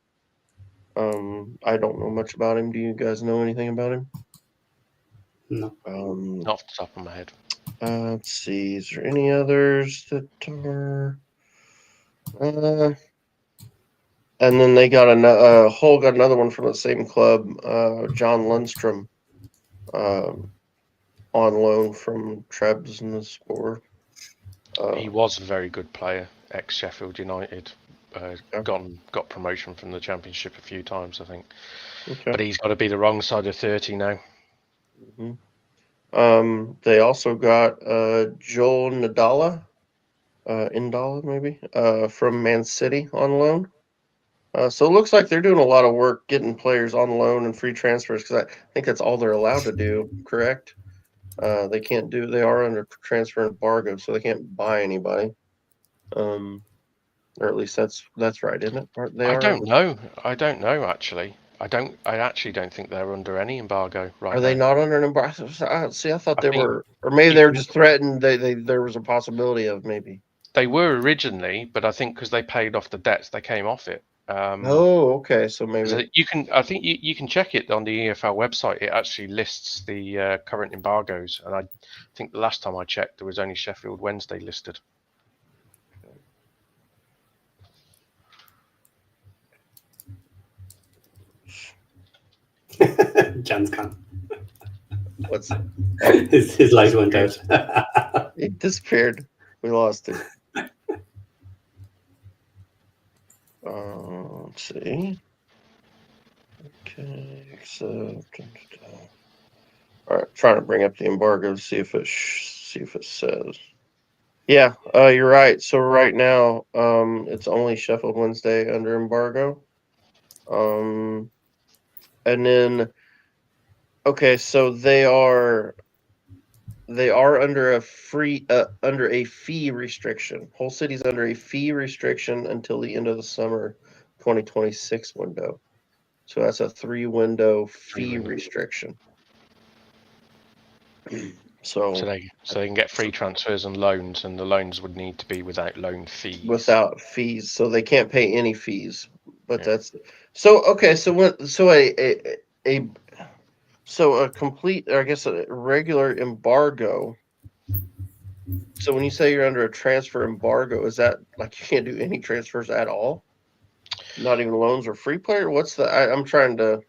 I don't know much about him. Do you guys know anything about him? No. Not off the top of my head. Let's see. Is there any others that are? And then they got Hull got another one from the same club, John Lundstrom, on loan from Trabzonspor. He was a very good player, ex-Sheffield United. Got promotion from the Championship a few times, I think. Okay. But he's got to be the wrong side of 30 now. Mm-hmm. They also got Joel Indala maybe, from Man City on loan. So it looks like they're doing a lot of work getting players on loan and free transfers, because I think that's all they're allowed to do, correct? They are under transfer embargo, so they can't buy anybody. Or at least that's right, isn't it? I don't know, actually. I actually don't think they're under any embargo right now. Are they not under an embargo? See, I thought they were, or maybe you they were can- just threatened. There was a possibility of maybe. They were originally, but I think because they paid off the debts, they came off it. Okay, so maybe you can. I think you can check it on the EFL website. It actually lists the current embargoes, and I think the last time I checked, there was only Sheffield Wednesday listed. Jan's gone. what's His light went out. he disappeared. We lost him. Let's see. Okay, accept. All right, trying to bring up the embargo to see if it says. Yeah, you're right. So right now, it's only Sheffield Wednesday under embargo. And then, okay, so they are under a fee restriction. Whole City's under a fee restriction until the end of the summer 2026 window. So that's a 3-window fee restriction. So they can get free transfers and loans, and the loans would need to be without loan fees. Without fees, so they can't pay any fees. But Yeah. that's so okay. So a complete, or I guess a regular embargo. So when you say you're under a transfer embargo, is that like you can't do any transfers at all? Not even loans or free player? What's I'm trying to.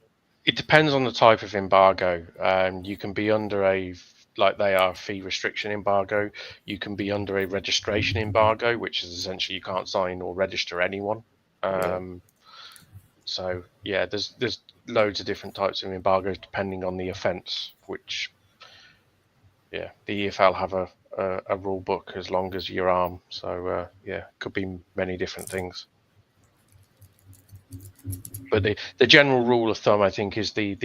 It depends on the type of embargo. You can be under they are fee restriction embargo. You can be under a registration embargo, which is essentially you can't sign or register anyone. So yeah, there's loads of different types of embargoes depending on the offence. Which, yeah, the EFL have a rule book as long as your arm. So could be many different things. But the general rule of thumb, I think, is the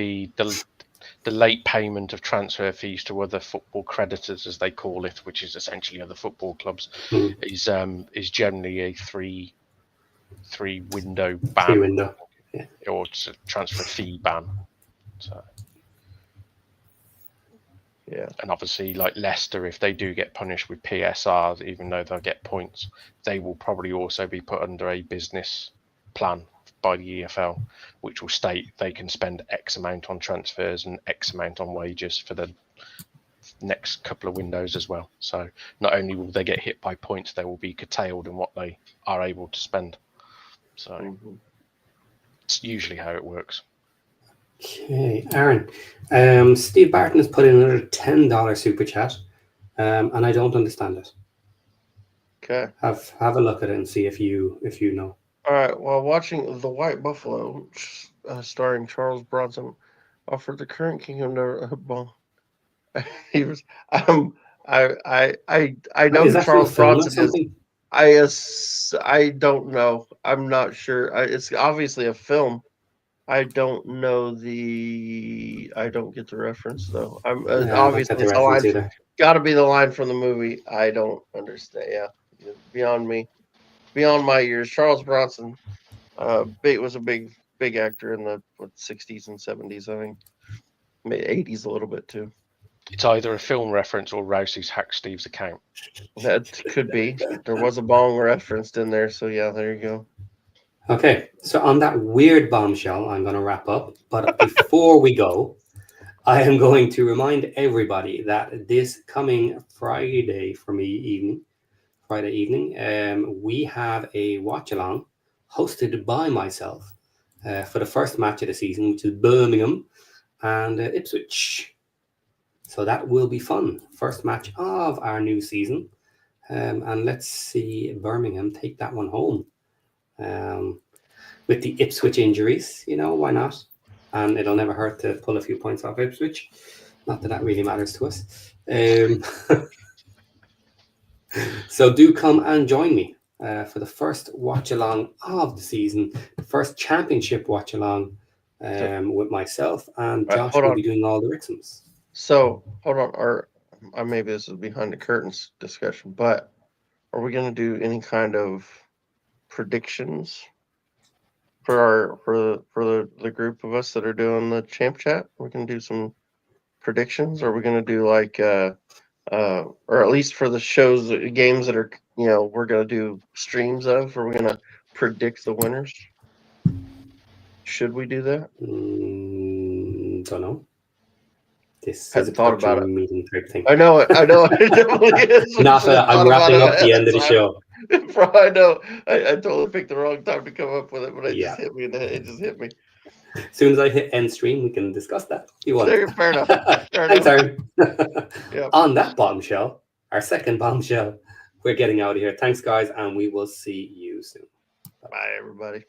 late payment of transfer fees to other football creditors, as they call it, which is essentially other football clubs, is generally a three window ban. 3-window, yeah. Or transfer fee ban. So yeah, and obviously, like Leicester, if they do get punished with PSRs, even though they'll get points, they will probably also be put under a business plan by the EFL, which will state they can spend X amount on transfers and X amount on wages for the next couple of windows as well. So not only will they get hit by points, they will be curtailed in what they are able to spend. So it's usually how it works. Okay, Aaron. Steve Barton has put in another $10 super chat, and I don't understand it. Okay. Have a look at it and see if you know. All right. While watching The White Buffalo, starring Charles Bronson, offered the current kingdom to he was. I know Is who that from a Charles film or Bronson is. something? I don't know. I'm not sure. It's obviously a film. I don't know I don't get the reference though. I'm Yeah, I don't obviously get the it's a reference line. either. Got to be the line from the movie. I don't understand. Yeah, beyond me, beyond my years. Charles Bronson, was a big actor in the 60s and 70s. I think, maybe 80s a little bit too. It's either a film reference or Rousey's hacked Steve's account. That could be. There was a bong referenced in there, so yeah, there you go. Okay, so on that weird bombshell, I'm going to wrap up. But before we go, I am going to remind everybody that this coming Friday evening, we have a watch along hosted by myself for the first match of the season, which is Birmingham and Ipswich. So that will be fun. First match of our new season. And let's see Birmingham take that one home. With the Ipswich injuries, why not? And it'll never hurt to pull a few points off Ipswich. Not that that really matters to us. So do come and join me for the first watch along of the season, the first championship watch along with myself, and Josh will be doing all the Wrexhams. So hold on, or maybe this is behind the curtains discussion, but are we going to do any kind of predictions for the group of us that are doing the champ chat? We're going to do some predictions. Or are we going to do like or at least for the games that are we're going to do streams of? Are we going to predict the winners? Should we do that? Don't know. This Hadn't is a thought about it. meeting type thing. I know it. It definitely is. I'm wrapping up the end of the show. I know. I totally picked the wrong time to come up with it, but it just hit me. It just hit me. As soon as I hit end stream, we can discuss that. You want? Fair enough. Thanks, Aaron. Yep. On that bombshell, our second bombshell, we're getting out of here. Thanks, guys, and we will see you soon. Bye, everybody.